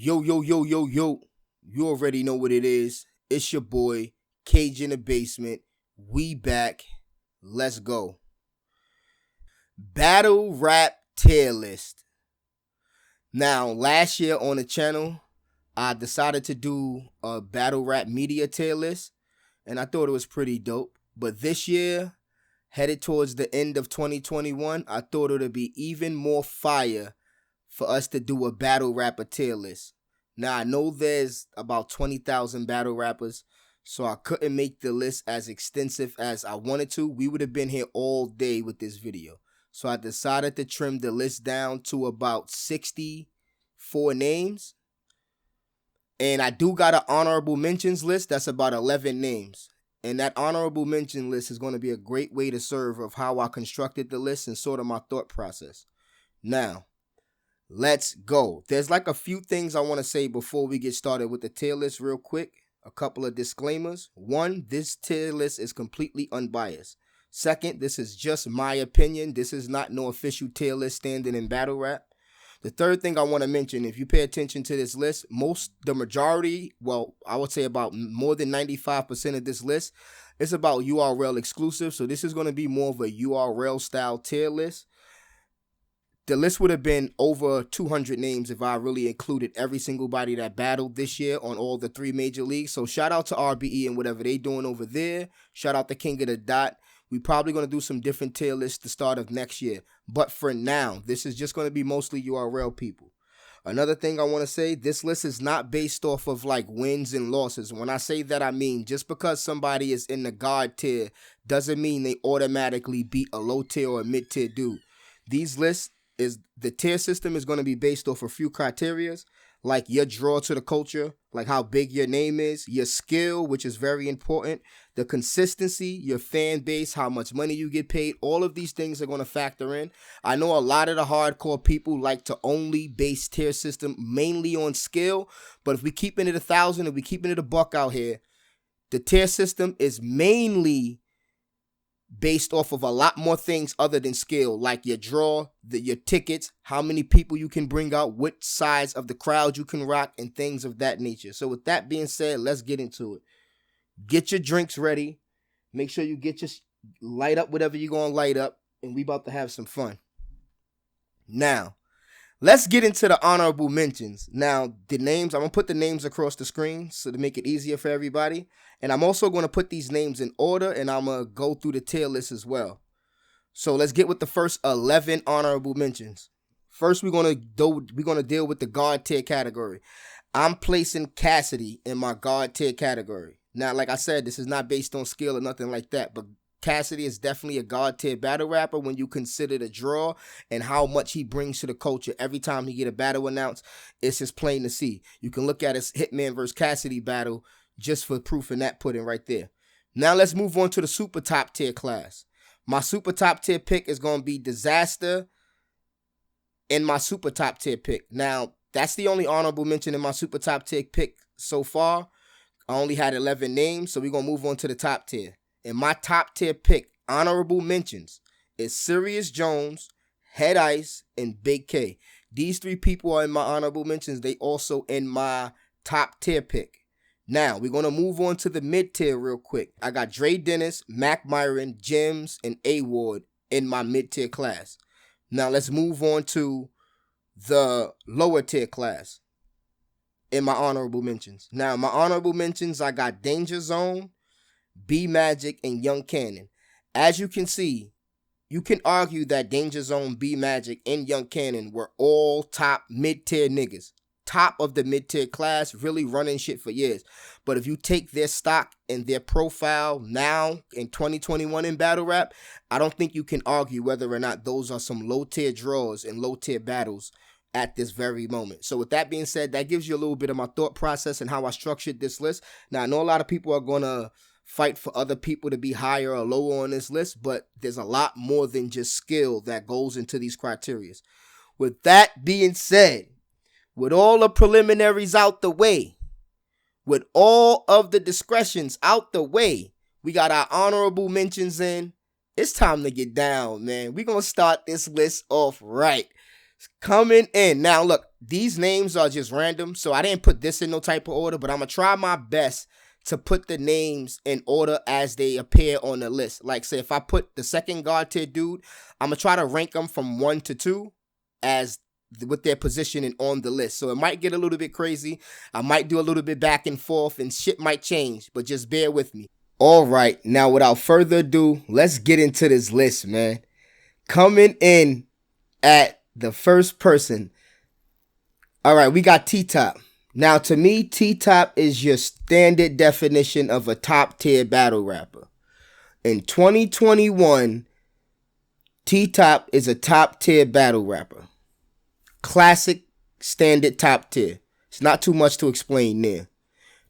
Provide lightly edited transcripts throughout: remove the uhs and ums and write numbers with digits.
Yo, yo, yo, yo, yo. You already know what it is. It's your boy, Cage in the Basement. We back. Let's go. Battle Rap Tier List. Now, last year on the channel, I decided to do a Battle Rap Media Tier List, and I thought it was pretty dope. But this year, headed towards the end of 2021, I thought it would be even more fire for us to do a battle rapper tier list. Now, I know there's about 20,000 battle rappers, so I couldn't make the list as extensive as I wanted to. We would have been here all day with this video. So I decided to trim the list down to about 64 names. And I do got an honorable mentions list that's about 11 names. And that honorable mention list is going to be a great way to serve of how I constructed the list and sort of my thought process. Now, let's go. There's like a few things I want to say before we get started with the tier list real quick. A couple of disclaimers. One, this tier list is completely unbiased. Second, this is just my opinion. This is not no official tier list standing in battle rap. The third thing I want to mention, if you pay attention to this list, the majority, well, I would say about more than 95% of this list is about URL exclusive. So this is going to be more of a URL style tier list. The list would have been over 200 names if I really included every single body that battled this year on all the three major leagues. So shout out to RBE and whatever they doing over there. Shout out to King of the Dot. We probably going to do some different tier lists the start of next year. But for now, this is just going to be mostly URL people. Another thing I want to say, this list is not based off of like wins and losses. When I say that, I mean just because somebody is in the God tier doesn't mean they automatically beat a low tier or a mid tier dude. These lists, the tier system is going to be based off a few criterias, like your draw to the culture, like how big your name is, your skill, which is very important, the consistency, your fan base, how much money you get paid. All of these things are going to factor in. I know a lot of the hardcore people like to only base tier system mainly on skill, but if we keeping it 1,000, if we keeping it a buck out here, the tier system is mainly based off of a lot more things other than skill, like your draw, your tickets, how many people you can bring out, what size of the crowd you can rock, and things of that nature. So with that being said, let's get into it. Get your drinks ready. Make sure you get your light up whatever you're going to light up, and we about to have some fun. Now, let's get into the honorable mentions. Now, the names, I'm going to put the names across the screen so to make it easier for everybody. And I'm also going to put these names in order, and I'm going to go through the tier list as well. So let's get with the first 11 honorable mentions. First, we're going to deal with the God tier category. I'm placing Cassidy in my God tier category. Now, like I said, this is not based on skill or nothing like that, but Cassidy is definitely a God tier battle rapper when you consider the draw and how much he brings to the culture. Every time he get a battle announced, it's just plain to see. You can look at his Hitman vs. Cassidy battle just for proof in that pudding right there. Now let's move on to the super top tier class. My super top tier pick is going to be Disaster in my super top tier pick. Now, that's the only honorable mention in my super top tier pick so far. I only had 11 names, so we're going to move on to the top tier. In my top tier pick, honorable mentions is Sirius Jones, Head Ice, and Big K. These three people are in my honorable mentions. They also in my top tier pick. Now, we're going to move on to the mid tier real quick. I got Dre Dennis, Mac Myron, Jims, and A-Ward in my mid tier class. Now, let's move on to the lower tier class in my honorable mentions. Now, my honorable mentions, I got Danger Zone, B Magic, and Young Cannon. As you can see, you can argue that Danger Zone, B Magic, and Young Cannon were all top mid-tier niggas. Top of the mid-tier class, really running shit for years. But if you take their stock and their profile now in 2021 in battle rap, I don't think you can argue whether or not those are some low-tier draws and low-tier battles at this very moment. So with that being said, that gives you a little bit of my thought process and how I structured this list. Now, I know a lot of people are going to fight for other people to be higher or lower on this list, but there's a lot more than just skill that goes into these criteria. With that being said, with all the preliminaries out the way, with all of the discretions out the way, we got our honorable mentions in. It's time to get down, man. We're going to start this list off right. It's coming in. Now, look, these names are just random, so I didn't put this in no type of order, but I'm going to try my best to put the names in order as they appear on the list. Like, say, if I put the second God tier dude, I'm going to try to rank them from 1 to 2 as with their positioning on the list. So it might get a little bit crazy. I might do a little bit back and forth, and shit might change, but just bear with me. All right, now without further ado, let's get into this list, man. Coming in at the first person. All right, we got T-Top. Now, to me, T-Top is your standard definition of a top-tier battle rapper. In 2021, T-Top is a top-tier battle rapper. Classic, standard top tier. It's not too much to explain there.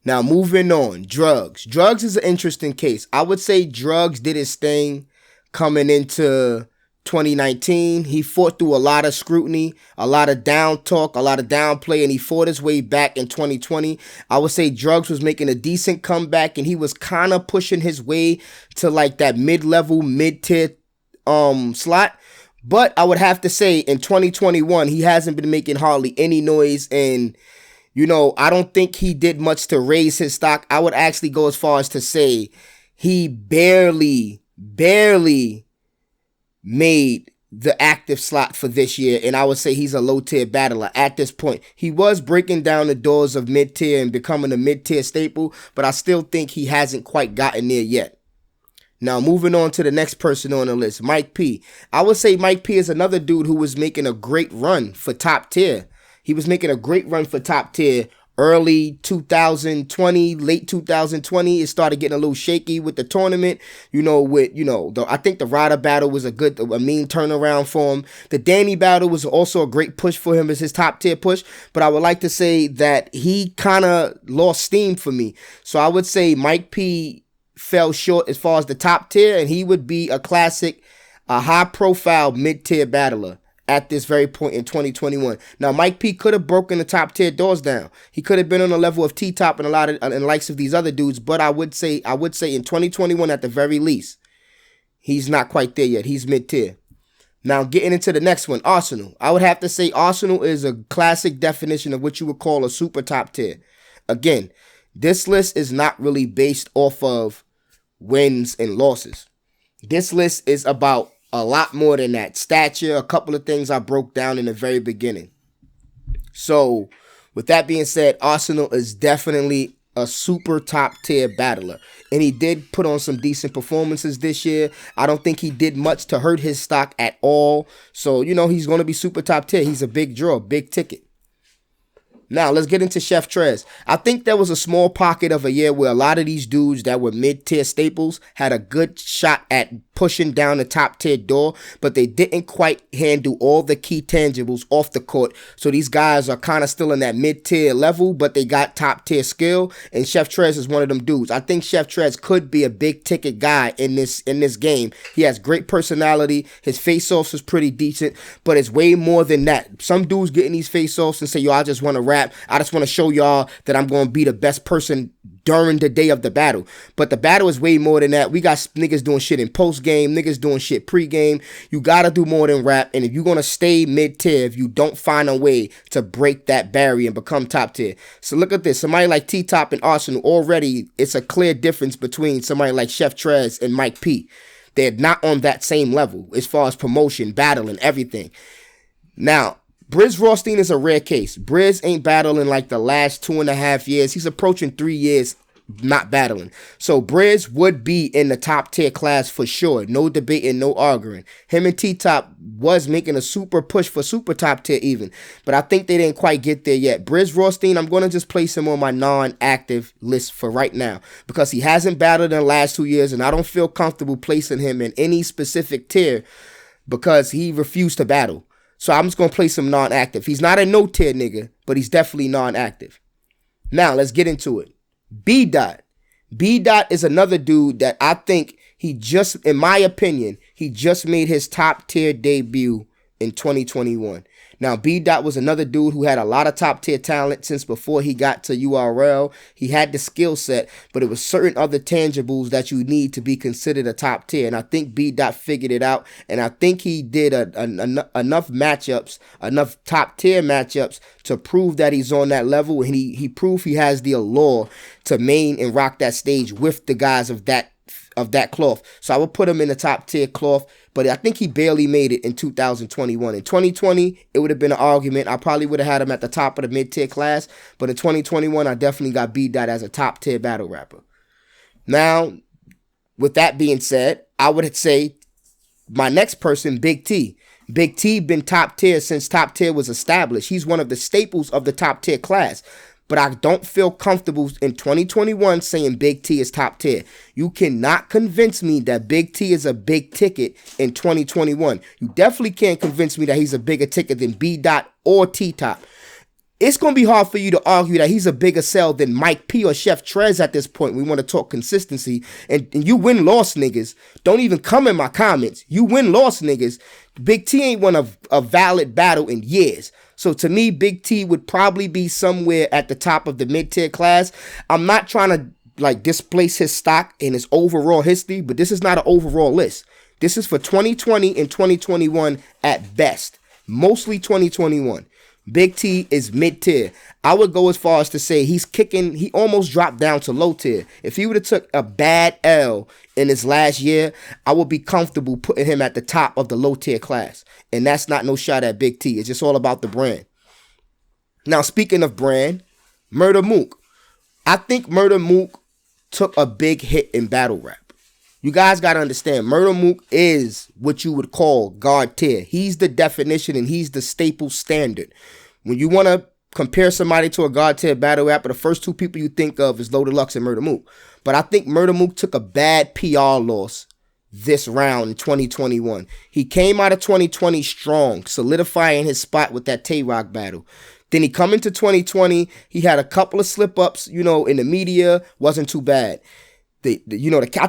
Now, moving on. Drugs. Drugs is an interesting case. I would say Drugs did his thing coming into 2019. He fought through a lot of scrutiny, a lot of down talk, a lot of downplay, and he fought his way back in 2020. I would say Drugs was making a decent comeback, and he was kind of pushing his way to like that mid-level, mid-tier slot. But I would have to say in 2021, he hasn't been making hardly any noise. And, you know, I don't think he did much to raise his stock. I would actually go as far as to say he barely made the active slot for this year. And I would say he's a low tier battler at this point. He was breaking down the doors of mid tier and becoming a mid tier staple, but I still think he hasn't quite gotten there yet. Now, moving on to the next person on the list, Mike P. I would say Mike P is another dude who was making a great run for top tier. He was making a great run for top tier early 2020, late 2020. It started getting a little shaky with the tournament, I think the Ryder battle was a mean turnaround for him. The Danny battle was also a great push for him as his top tier push, but I would like to say that he kind of lost steam for me. So I would say Mike P fell short as far as the top tier, and he would be a classic, a high-profile mid-tier battler at this very point in 2021. Now, Mike P could have broken the top tier doors down. He could have been on the level of T-Top and a lot of and likes of these other dudes, but I would say in 2021 at the very least, he's not quite there yet. He's mid-tier. Now, getting into the next one, Arsenal. I would have to say Arsenal is a classic definition of what you would call a super top tier. Again, this list is not really based off of wins and losses. This list is about a lot more than that. Stature, a couple of things I broke down in the very beginning. So, with that being said, Arsenal is definitely a super top tier battler. And he did put on some decent performances this year. I don't think he did much to hurt his stock at all. So, he's going to be super top tier. He's a big draw, big ticket. Now, let's get into Chef Trez. I think there was a small pocket of a year where a lot of these dudes that were mid-tier staples had a good shot at pushing down the top-tier door, but they didn't quite handle all the key tangibles off the court. So these guys are kind of still in that mid-tier level, but they got top-tier skill, and Chef Trez is one of them dudes. I think Chef Trez could be a big-ticket guy in this game. He has great personality. His face-offs is pretty decent, but it's way more than that. Some dudes get in these face-offs and say, yo, I just want to rap. I just want to show y'all that I'm going to be the best person during the day of the battle. But the battle is way more than that. We got niggas doing shit in post-game, niggas doing shit pre-game. You got to do more than rap. And if you're going to stay mid-tier, if you don't find a way to break that barrier and become top tier. So look at this. Somebody like T-Top and Arsenal, already it's a clear difference between somebody like Chef Trez and Mike P. They're not on that same level as far as promotion, battling, everything. Now, Briz Rothstein is a rare case. Briz ain't battling like the last 2.5 years. He's approaching 3 years not battling. So Briz would be in the top tier class for sure. No debating, no arguing. Him and T-Top was making a super push for super top tier even. But I think they didn't quite get there yet. Briz Rothstein, I'm going to just place him on my non-active list for right now. Because he hasn't battled in the last 2 years. And I don't feel comfortable placing him in any specific tier. Because he refused to battle. So I'm just going to place him non-active. He's not a no-tier nigga, but he's definitely non-active. Now, let's get into it. B-Dot. B-Dot is another dude that I think in my opinion, he just made his top-tier debut in 2021. Now, B Dot was another dude who had a lot of top tier talent since before he got to URL. He had the skill set, but it was certain other tangibles that you need to be considered a top tier. And I think B Dot figured it out. And I think he did enough matchups, enough top tier matchups to prove that he's on that level. And he proved he has the allure to main and rock that stage with the guys of that cloth. So I would put him in the top tier cloth, but I think he barely made it in 2021. In 2020, it would have been an argument. I probably would have had him at the top of the mid-tier class, but in 2021, I definitely got B Dot as a top tier battle rapper. Now, with that being said, I would say my next person, Big T. Big T been top tier since top tier was established. He's one of the staples of the top tier class. But I don't feel comfortable in 2021 saying Big T is top tier. You cannot convince me that Big T is a big ticket in 2021. You definitely can't convince me that he's a bigger ticket than B Dot or T Top. It's going to be hard for you to argue that he's a bigger sell than Mike P or Chef Trez at this point. We want to talk consistency. And you win-loss niggas. Don't even come in my comments. You win-loss niggas. Big T ain't won a valid battle in years. So to me, Big T would probably be somewhere at the top of the mid-tier class. I'm not trying to displace his stock in his overall history, but this is not an overall list. This is for 2020 and 2021 at best. Mostly 2021. Big T is mid-tier. I would go as far as to say he almost dropped down to low tier. If he would have took a bad L in his last year, I would be comfortable putting him at the top of the low tier class. And that's not no shot at Big T. It's just all about the brand. Now, speaking of brand, Murda Mook. I think Murda Mook took a big hit in battle rap. You guys got to understand, Murda Mook is what you would call God tier. He's the definition and he's the staple standard. When you want to compare somebody to a God tier battle rapper, the first two people you think of is Luxe and Murda Mook. But I think Murda Mook took a bad PR loss this round in 2021. He came out of 2020 strong, solidifying his spot with that Tay-Rock battle. Then he come into 2020, he had a couple of slip-ups, in the media, wasn't too bad. I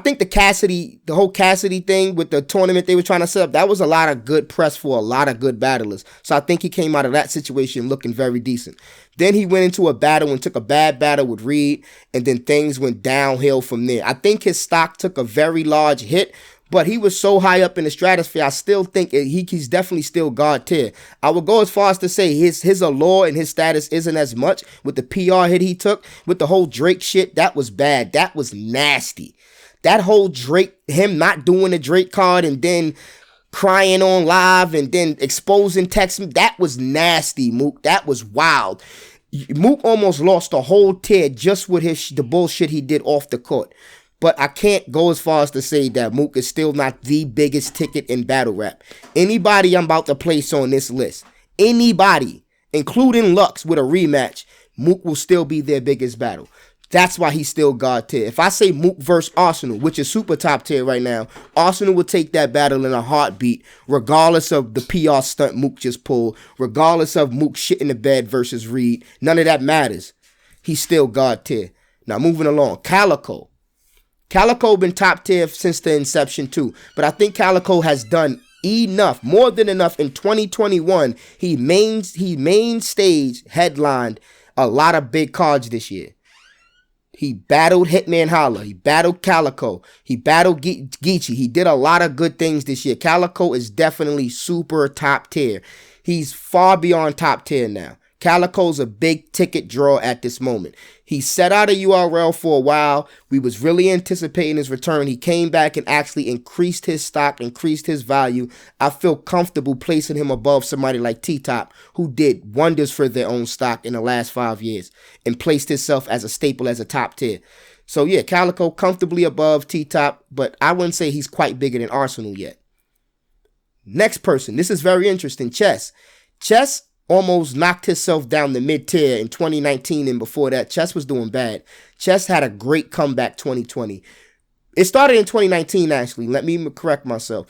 think the whole Cassidy thing with the tournament they were trying to set up, that was a lot of good press for a lot of good battlers. So I think he came out of that situation looking very decent. Then he went into a battle and took a bad battle with Reed, and then things went downhill from there. I think his stock took a very large hit, but he was so high up in the stratosphere, I still think he's definitely still God tier. I would go as far as to say his allure and his status isn't as much with the PR hit he took. With the whole Drake shit, that was bad. That was nasty. That whole Drake, him not doing the Drake card and then crying on live and then exposing text, that was nasty, Mook. That was wild. Mook almost lost the whole tier just with the bullshit he did off the court. But I can't go as far as to say that Mook is still not the biggest ticket in battle rap. Anybody I'm about to place on this list, anybody, including Luxe with a rematch, Mook will still be their biggest battle. That's why he's still God tier. If I say Mook versus Arsenal, which is super top tier right now, Arsenal would take that battle in a heartbeat, regardless of the PR stunt Mook just pulled, regardless of Mook shit in the bed versus Reed. None of that matters. He's still God tier. Now moving along, Calico. Calico been top tier since the inception too, but I think Calico has done enough, more than enough. In 2021, he main stage headlined a lot of big cards this year. He battled Hitman Holla. He battled Calico. He battled Geechi. He did a lot of good things this year. Calico is definitely super top tier. He's far beyond top tier now. Calico's a big ticket draw at this moment. He set out a URL for a while. We was really anticipating his return. He came back and actually increased his stock, increased his value. I feel comfortable placing him above somebody like T-Top, who did wonders for their own stock in the last 5 years and placed himself as a staple, as a top tier. So yeah, Calico comfortably above T-Top, but I wouldn't say he's quite bigger than Arsenal yet. Next person, this is very interesting, Chess. Chess almost knocked himself down the mid-tier in 2019, and before that, Chess was doing bad. Chess had a great comeback 2020. It started in 2019, actually. Let me correct myself.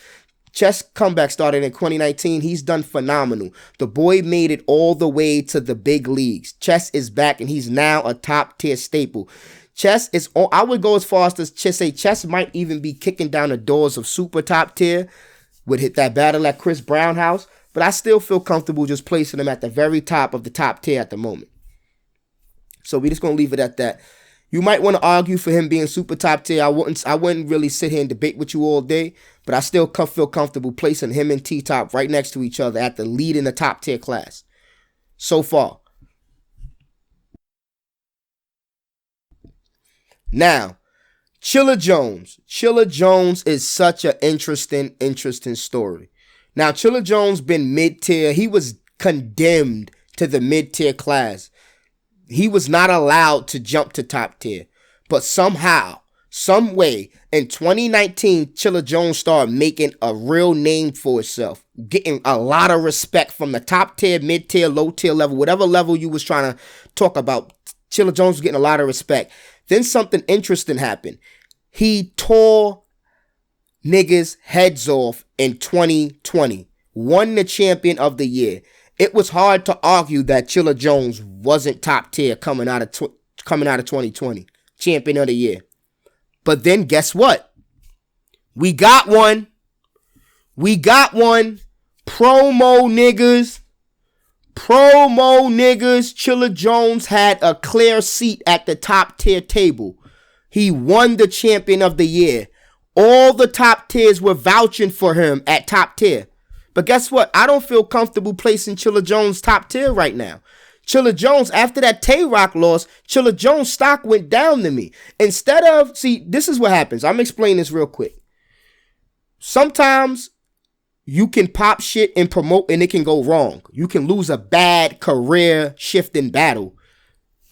Chess comeback started in 2019. He's done phenomenal. The boy made it all the way to the big leagues. Chess is back, and he's now a top-tier staple. Chess is, I would go as far as to say Chess might even be kicking down the doors of super top tier with that battle at Chris Brown house. but I still feel comfortable just placing him at the very top of the top tier at the moment. So we just gonna leave it at that. You might want to argue for him being super top tier. I wouldn't really sit here and debate with you all day, but I still feel comfortable placing him and T-Top right next to each other at the lead in the top tier class so far. Now, Chilla Jones. Chilla Jones is such an interesting story. Now, Chilla Jones been mid-tier. He was condemned to the mid-tier class. He was not allowed to jump to top tier. But somehow, some way, in 2019, Chilla Jones started making a real name for himself, getting a lot of respect from the top tier, mid-tier, low-tier level, whatever level you was trying to talk about. Chilla Jones was getting a lot of respect. Then something interesting happened. He tore niggas' heads off in 2020, won the champion of the year. It was hard to argue that Chilla Jones wasn't top tier coming out of 2020, champion of the year. But then guess what? We got one. Promo niggas. Chilla Jones had a clear seat at the top tier table. He won the champion of the year. All the top tiers were vouching for him at top tier. But guess what? I don't feel comfortable placing Chilla Jones top tier right now. Chilla Jones, after that Tay-Rock loss, Chilla Jones' stock went down to me. Instead of, see, this is what happens. I'm explaining this real quick. Sometimes you can pop shit and promote and it can go wrong. You can lose a bad career shifting battle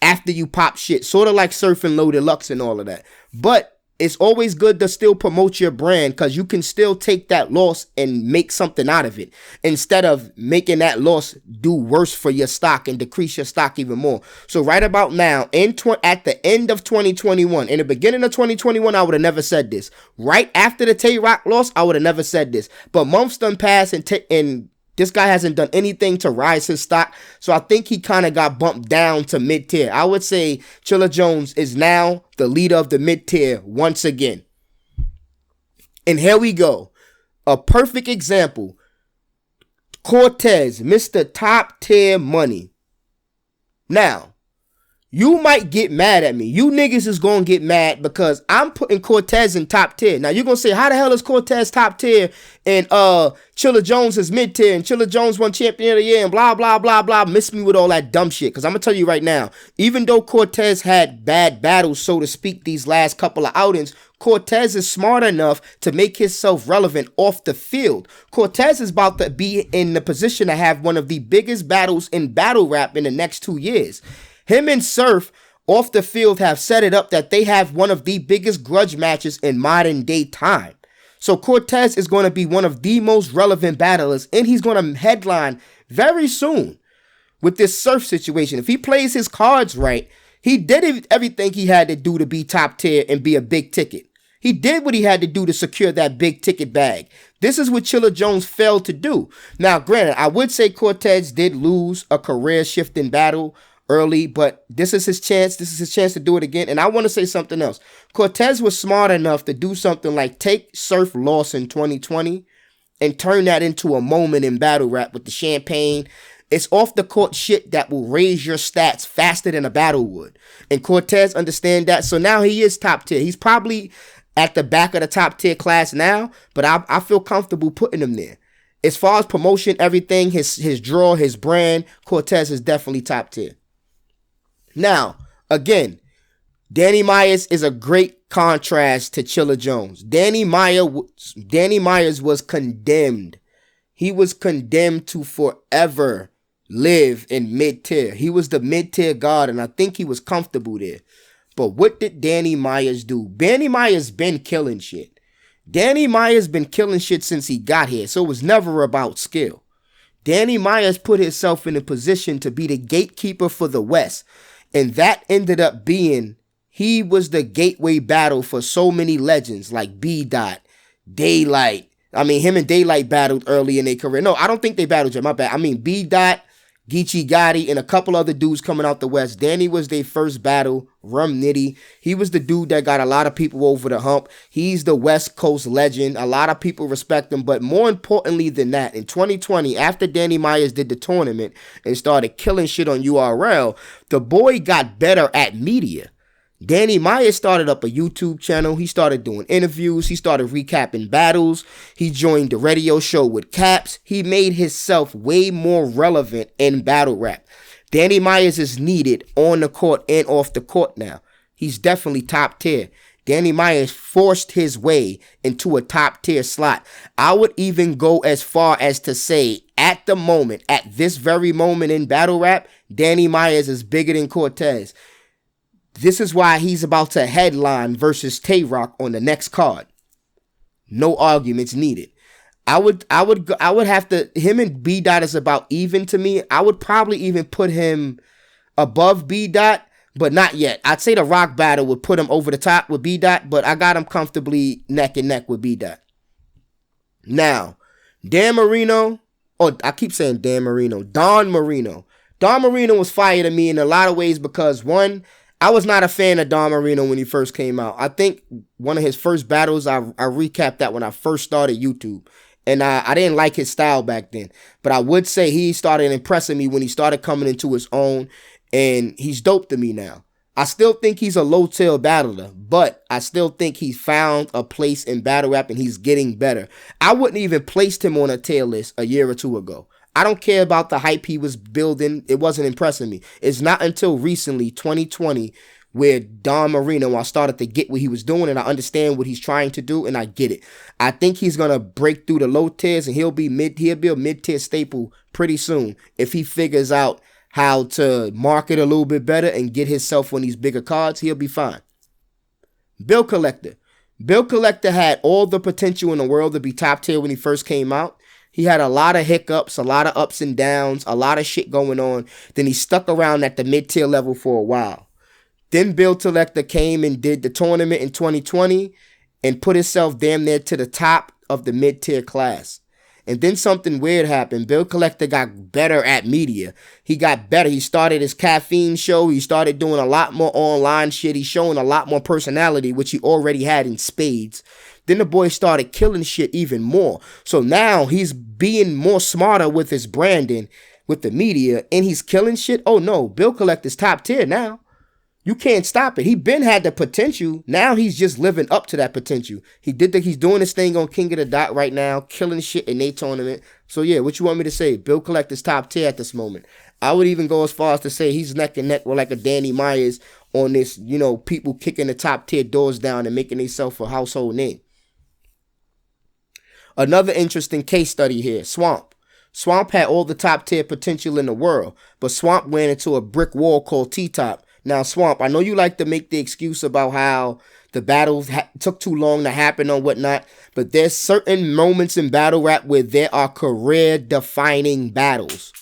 after you pop shit. Sort of like surfing Loaded Luxe and all of that. But it's always good to still promote your brand because you can still take that loss and make something out of it instead of making that loss do worse for your stock and decrease your stock even more. So right about now, at the end of 2021, in the beginning of 2021, I would have never said this. Right after the Tay-Rock loss, I would have never said this. But months done passed and this guy hasn't done anything to rise his stock. So I think he kind of got bumped down to mid-tier. I would say Chilla Jones is now the leader of the mid-tier once again. And here we go. A perfect example. Cortez, Mr. Top Tier Money. Now, you might get mad at me. You niggas is going to get mad because I'm putting Cortez in top tier. Now, you're going to say, how the hell is Cortez top tier and Chilla Jones is mid tier and Chilla Jones won champion of the year and blah, blah, blah, blah. Miss me with all that dumb shit. Because I'm going to tell you right now, even though Cortez had bad battles, so to speak, these last couple of outings, Cortez is smart enough to make himself relevant off the field. Cortez is about to be in the position to have one of the biggest battles in battle rap in the next 2 years. Him and Surf off the field have set it up that they have one of the biggest grudge matches in modern day time. So Cortez is going to be one of the most relevant battlers, and he's going to headline very soon with this Surf situation. If he plays his cards right, he did everything he had to do to be top tier and be a big ticket. He did what he had to do to secure that big ticket bag. This is what Chilla Jones failed to do. Now, granted, I would say Cortez did lose a career-shifting battle early, but this is his chance. This is his chance to do it again. And I want to say something else. Cortez was smart enough to do something like take Surf loss in 2020 and turn that into a moment in battle rap with the champagne. It's off the court shit that will raise your stats faster than a battle would. And Cortez understand that. So now he is top tier. He's probably at the back of the top tier class now, but I feel comfortable putting him there. As far as promotion, everything, his draw, his brand, Cortez is definitely top tier. Now, again, Danny Myers is a great contrast to Chilla Jones. Danny Myers was condemned. He was condemned to forever live in mid-tier. He was the mid-tier god, and I think he was comfortable there. But what did Danny Myers do? Danny Myers been killing shit. Danny Myers been killing shit since he got here, so it was never about skill. Danny Myers put himself in a position to be the gatekeeper for the West. And that ended up being, he was the gateway battle for so many legends like B-Dot, Daylight. I mean, him and Daylight battled early in their career. No, I don't think they battled yet. My bad. I mean, B-Dot, Geechi, Gotti, and a couple other dudes coming out the West. Danny was their first battle. Rum Nitty. He was the dude that got a lot of people over the hump. He's the West Coast legend. A lot of people respect him. But more importantly than that, in 2020, after Danny Myers did the tournament and started killing shit on URL, the boy got better at media. Danny Myers started up a YouTube channel. He started doing interviews. He started recapping battles. He joined the radio show with Caps. He made himself way more relevant in battle rap. Danny Myers is needed on the court and off the court now. He's definitely top tier. Danny Myers forced his way into a top tier slot. I would even go as far as to say at the moment, at this very moment in battle rap, Danny Myers is bigger than Cortez. This is why he's about to headline versus Tay-Rock on the next card. No arguments needed. I would have to, him and B Dot is about even to me. I would probably even put him above B Dot, but not yet. I'd say the Rock battle would put him over the top with B Dot, but I got him comfortably neck and neck with B Dot. Now, Dan Marino, I keep saying Dan Marino, Don Marino. Don Marino was fire to me in a lot of ways because one, I was not a fan of Don Marino when he first came out. I think one of his first battles, I recapped that when I first started YouTube. And I didn't like his style back then. But I would say he started impressing me when he started coming into his own. And he's dope to me now. I still think he's a low-tail battler. But I still think he's found a place in battle rap and he's getting better. I wouldn't even placed him on a tail list a year or two ago. I don't care about the hype he was building. It wasn't impressing me. It's not until recently, 2020, where Don Marino, I started to get what he was doing and I understand what he's trying to do and I get it. I think he's going to break through the low tiers and he'll be a mid-tier staple pretty soon if he figures out how to market a little bit better and get himself on these bigger cards. He'll be fine. Bill Collector. Bill Collector had all the potential in the world to be top tier when he first came out. He had a lot of hiccups, a lot of ups and downs, a lot of shit going on. Then he stuck around at the mid-tier level for a while. Then Bill Collector came and did the tournament in 2020 and put himself damn near to the top of the mid-tier class. And then something weird happened. Bill Collector got better at media. He got better. He started his caffeine show. He started doing a lot more online shit. He's showing a lot more personality, which he already had in spades. Then the boy started killing shit even more. So now he's being more smarter with his branding, with the media, and he's killing shit. Oh no, Bill Collector's top tier now. You can't stop it. He been had the potential. Now he's just living up to that potential. He's doing his thing on King of the Dot right now, killing shit in their tournament. So yeah, what you want me to say? Bill Collector's top tier at this moment. I would even go as far as to say he's neck and neck with like a Danny Myers on this, people kicking the top tier doors down and making themselves a household name. Another interesting case study here, Swamp. Swamp had all the top tier potential in the world, but Swamp ran into a brick wall called T-Top. Now, Swamp, I know you like to make the excuse about how the battles took too long to happen or whatnot, but there's certain moments in battle rap where there are career-defining battles.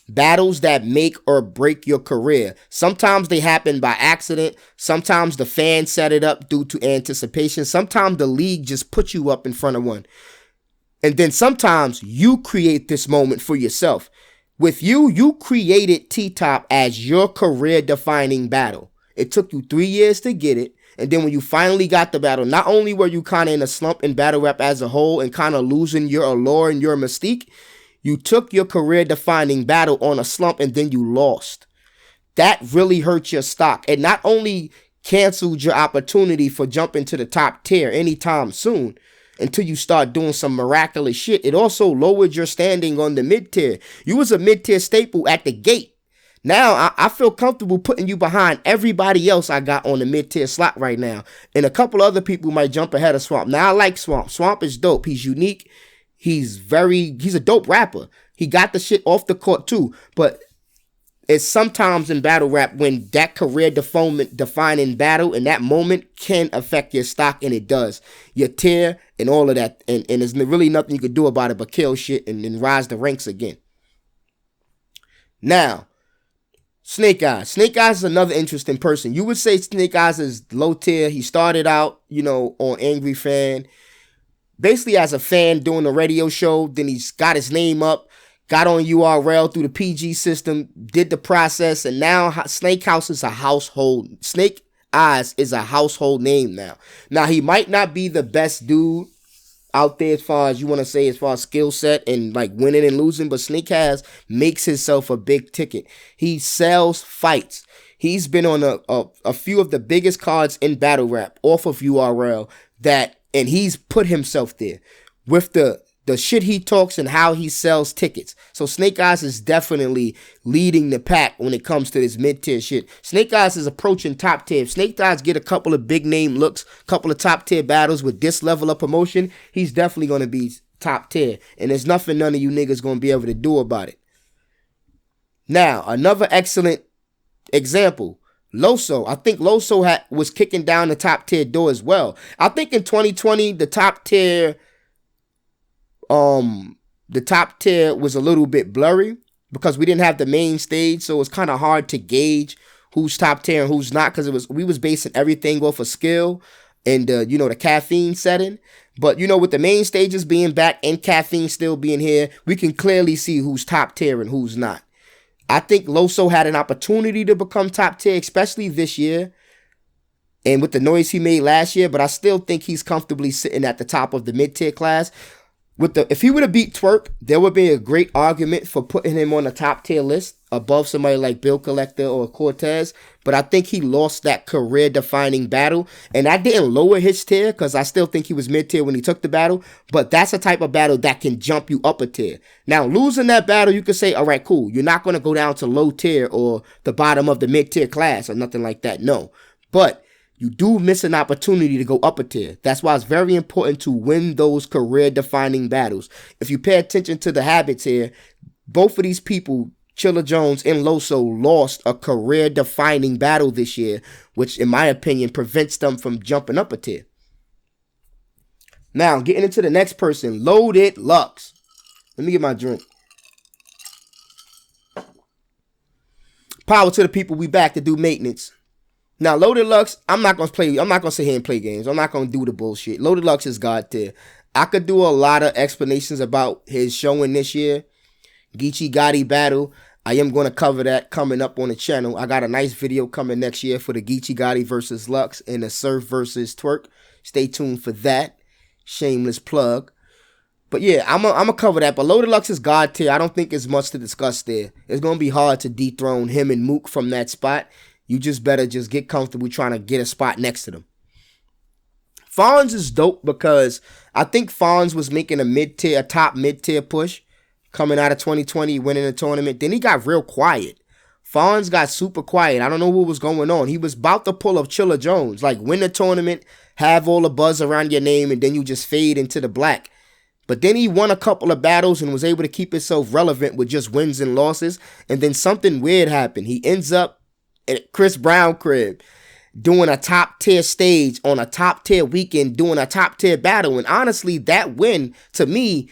Battles that make or break your career. Sometimes they happen by accident. Sometimes the fans set it up due to anticipation. Sometimes the league just puts you up in front of one. And then sometimes you create this moment for yourself. With you created T-Top as your career-defining battle. It took you 3 years to get it. And then when you finally got the battle, not only were you kind of in a slump in battle rap as a whole and kind of losing your allure and your mystique, you took your career-defining battle on a slump and then you lost. That really hurt your stock. And not only canceled your opportunity for jumping to the top tier anytime soon, until you start doing some miraculous shit, it also lowered your standing on the mid-tier. You was a mid-tier staple at the gate. Now, I feel comfortable putting you behind everybody else I got on the mid-tier slot right now. And a couple other people might jump ahead of Swamp. Now, I like Swamp. Swamp is dope. He's unique. He's a dope rapper. He got the shit off the court too. But it's sometimes in battle rap when that career defining battle and that moment can affect your stock, and it does. Your tier and all of that. And there's really nothing you can do about it but kill shit and rise the ranks again. Now, Snake Eyes. Snake Eyes is another interesting person. You would say Snake Eyes is low tier. He started out, on Angry Fan. Basically as a fan doing a radio show. Then he's got his name up. got on URL through the PG system, did the process, and now Snake House is a household. Snake Eyes is a household name now. Now, he might not be the best dude out there as far as you want to say, as far as skill set and like winning and losing, but Snake Eyes makes himself a big ticket. He sells fights. He's been on a few of the biggest cards in battle rap off of URL and he's put himself there with the shit he talks and how he sells tickets. So Snake Eyes is definitely leading the pack when it comes to this mid-tier shit. Snake Eyes is approaching top tier. If Snake Eyes get a couple of big name looks, couple of top tier battles with this level of promotion, he's definitely going to be top tier. And there's nothing none of you niggas going to be able to do about it. Now, another excellent example. Loso. I think Loso was kicking down the top tier door as well. I think in 2020, the top tier was a little bit blurry because we didn't have the main stage, so it's kind of hard to gauge who's top tier and who's not, because we was basing everything off of skill and the caffeine setting. But with the main stages being back and caffeine still being here, we can clearly see who's top tier and who's not. I think Loso had an opportunity to become top tier, especially this year and with the noise he made last year, but I still think he's comfortably sitting at the top of the mid-tier class. If he would have beat Twerk, there would be a great argument for putting him on the top tier list above somebody like Bill Collector or Cortez. But I think he lost that career defining battle. And that didn't lower his tier because I still think he was mid tier when he took the battle. But that's a type of battle that can jump you up a tier. Now, losing that battle, you could say, all right, cool. You're not going to go down to low tier or the bottom of the mid tier class or nothing like that. No. But you do miss an opportunity to go up a tier. That's why it's very important to win those career-defining battles. If you pay attention to the habits here, both of these people, Chilla Jones and Loso, lost a career-defining battle this year, which, in my opinion, prevents them from jumping up a tier. Now, getting into the next person, Loaded Luxe. Let me get my drink. Power to the people. We back to do maintenance. Now, Loaded Luxe, I'm not going to sit here and play games. I'm not going to do the bullshit. Loaded Luxe is God tier. I could do a lot of explanations about his showing this year. Geechi Gotti battle. I am going to cover that coming up on the channel. I got a nice video coming next year for the Geechi Gotti versus Luxe and the Surf versus Twerk. Stay tuned for that. Shameless plug. But yeah, I'm going to cover that. But Loaded Luxe is God tier. I don't think there's much to discuss there. It's going to be hard to dethrone him and Mook from that spot. You just better just get comfortable trying to get a spot next to them. Fonz is dope because I think Fonz was making a top mid-tier push coming out of 2020, winning the tournament. Then he got real quiet. Fonz got super quiet. I don't know what was going on. He was about to pull up Chilla Jones, like win the tournament, have all the buzz around your name, and then you just fade into the black. But then he won a couple of battles and was able to keep himself relevant with just wins and losses. And then something weird happened. He ends up at Chris Brown crib doing a top tier stage on a top tier weekend, doing a top tier battle. And honestly, that win, to me,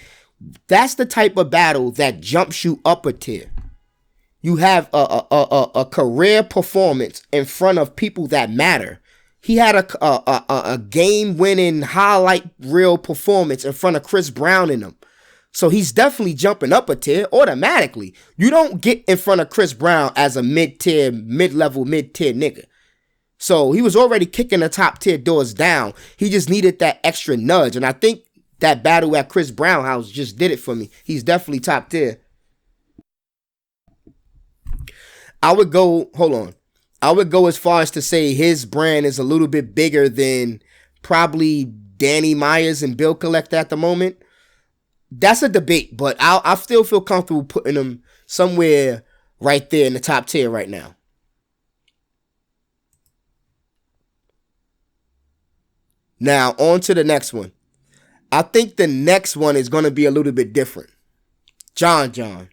that's the type of battle that jumps you up a tier. You have a career performance in front of people that matter. He had a game-winning highlight reel performance in front of Chris Brown in them. So he's definitely jumping up a tier automatically. You don't get in front of Chris Brown as a mid-level nigga. So he was already kicking the top tier doors down. He just needed that extra nudge. And I think that battle at Chris Brown house just did it for me. He's definitely top tier. I would go as far as to say his brand is a little bit bigger than probably Danny Myers and Bill Collector at the moment. That's a debate, but I still feel comfortable putting him somewhere right there in the top tier right now. Now, on to the next one. I think the next one is going to be a little bit different. John.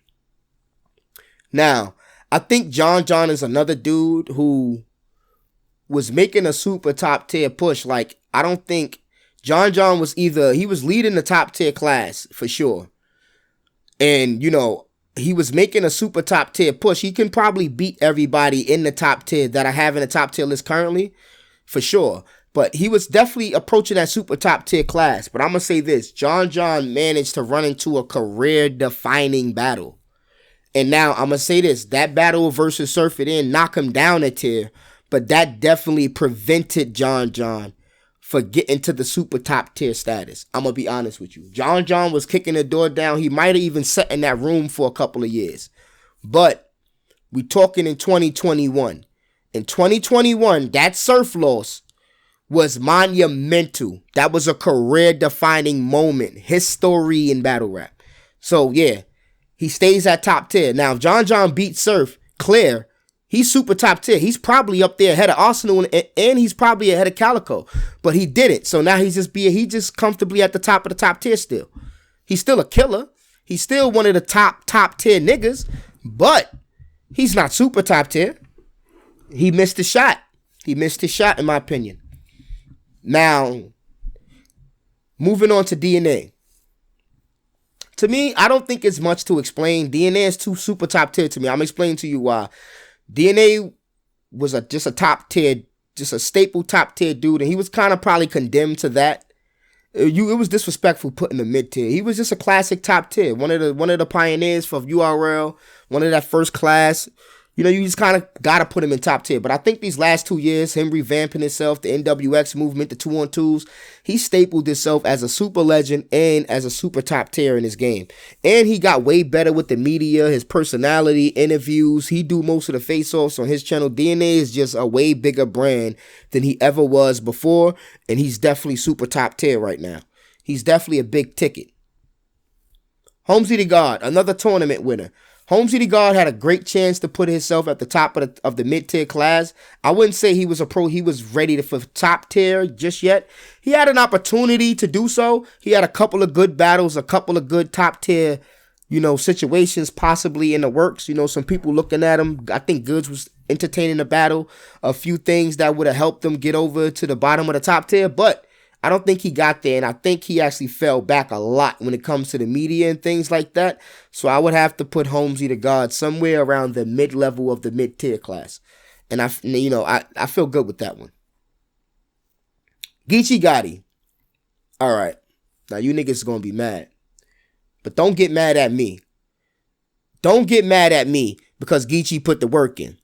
Now, I think John is another dude who was making a super top tier push. Like, I don't think John was he was leading the top tier class for sure. And, he was making a super top tier push. He can probably beat everybody in the top tier that I have in the top tier list currently for sure. But he was definitely approaching that super top tier class. But I'm going to say this. John managed to run into a career defining battle. And now I'm gonna say this: that battle versus Surf It In knock him down a tier, but that definitely prevented John for getting to the super top tier status. I'm gonna be honest with you. John was kicking the door down. He might have even sat in that room for a couple of years, but we talking in 2021. In 2021, that Surf loss was monumental. That was a career-defining moment, history in battle rap. So yeah, he stays at top tier. Now, if John beats Surf, clear, he's super top tier. He's probably up there ahead of Arsenal and he's probably ahead of Calico. But he didn't. So now he's just comfortably at the top of the top tier still. He's still a killer. He's still one of the top tier niggas. But he's not super top tier. He missed the shot. He missed his shot, in my opinion. Now, moving on to DNA. To me, I don't think it's much to explain. DNA is too super top tier to me. I'm explaining to you why. DNA was just a top tier, just a staple top tier dude, and he was kind of probably condemned to that. It was disrespectful putting the mid tier. He was just a classic top tier, one of the pioneers for URL, one of that first class. You know, you just kind of got to put him in top tier. But I think these last 2 years, him revamping himself, the NWX movement, the 2-on-2s, he stapled himself as a super legend and as a super top tier in his game. And he got way better with the media, his personality, interviews. He do most of the face-offs on his channel. DNA is just a way bigger brand than he ever was before. And he's definitely super top tier right now. He's definitely a big ticket. Holmesy the God, another tournament winner. Holmesy the God had a great chance to put himself at the top of the mid-tier class. I wouldn't say he was a pro. He was ready for top tier just yet. He had an opportunity to do so. He had a couple of good battles, a couple of good top tier, situations possibly in the works. Some people looking at him. I think Goods was entertaining the battle. A few things that would have helped him get over to the bottom of the top tier, but I don't think he got there, and I think he actually fell back a lot when it comes to the media and things like that. So I would have to put Holmesy the God somewhere around the mid-level of the mid-tier class. And I feel good with that one. Geechi Gotti. All right. Now, you niggas going to be mad. But don't get mad at me. Don't get mad at me because Geechi put the work in.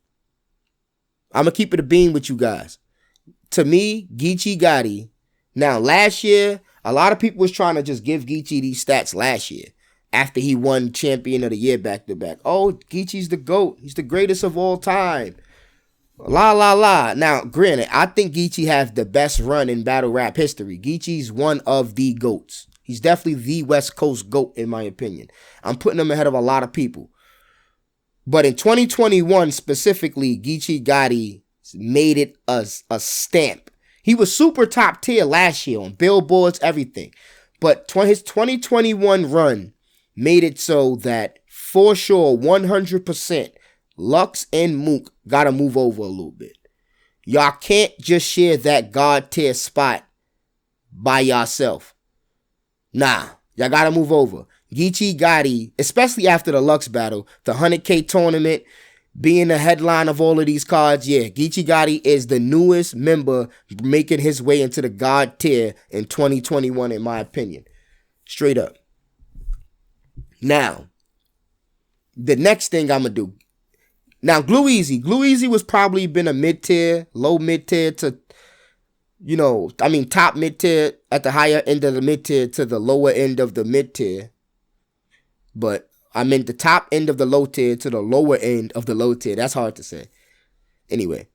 I'm going to keep it a beam with you guys. To me, Geechi Gotti. Now, last year, a lot of people was trying to just give Geechi these stats last year after he won Champion of the Year back-to-back. Oh, Geechi's the GOAT. He's the greatest of all time. La, la, la. Now, granted, I think Geechi has the best run in battle rap history. Geechi's one of the GOATs. He's definitely the West Coast GOAT, in my opinion. I'm putting him ahead of a lot of people. But in 2021, specifically, Geechi Gotti made it a stamp. He was super top tier last year on billboards, everything. But his 2021 run made it so that, for sure, 100%, Luxe and Mook got to move over a little bit. Y'all can't just share that God tier spot by yourself. Nah, y'all got to move over. Geechi Gotti, especially after the Luxe battle, the 100K tournament, being the headline of all of these cards, yeah, Geechi Gotti is the newest member making his way into the God tier in 2021, in my opinion. Straight up. Now, the next thing I'm going to do. Now, Glue Easy. Glue Easy was probably been a mid-tier, low mid-tier to, top mid-tier at the higher end of the mid-tier to the lower end of the mid-tier. But I'm in the top end of the low tier to the lower end of the low tier. That's hard to say. Anyway.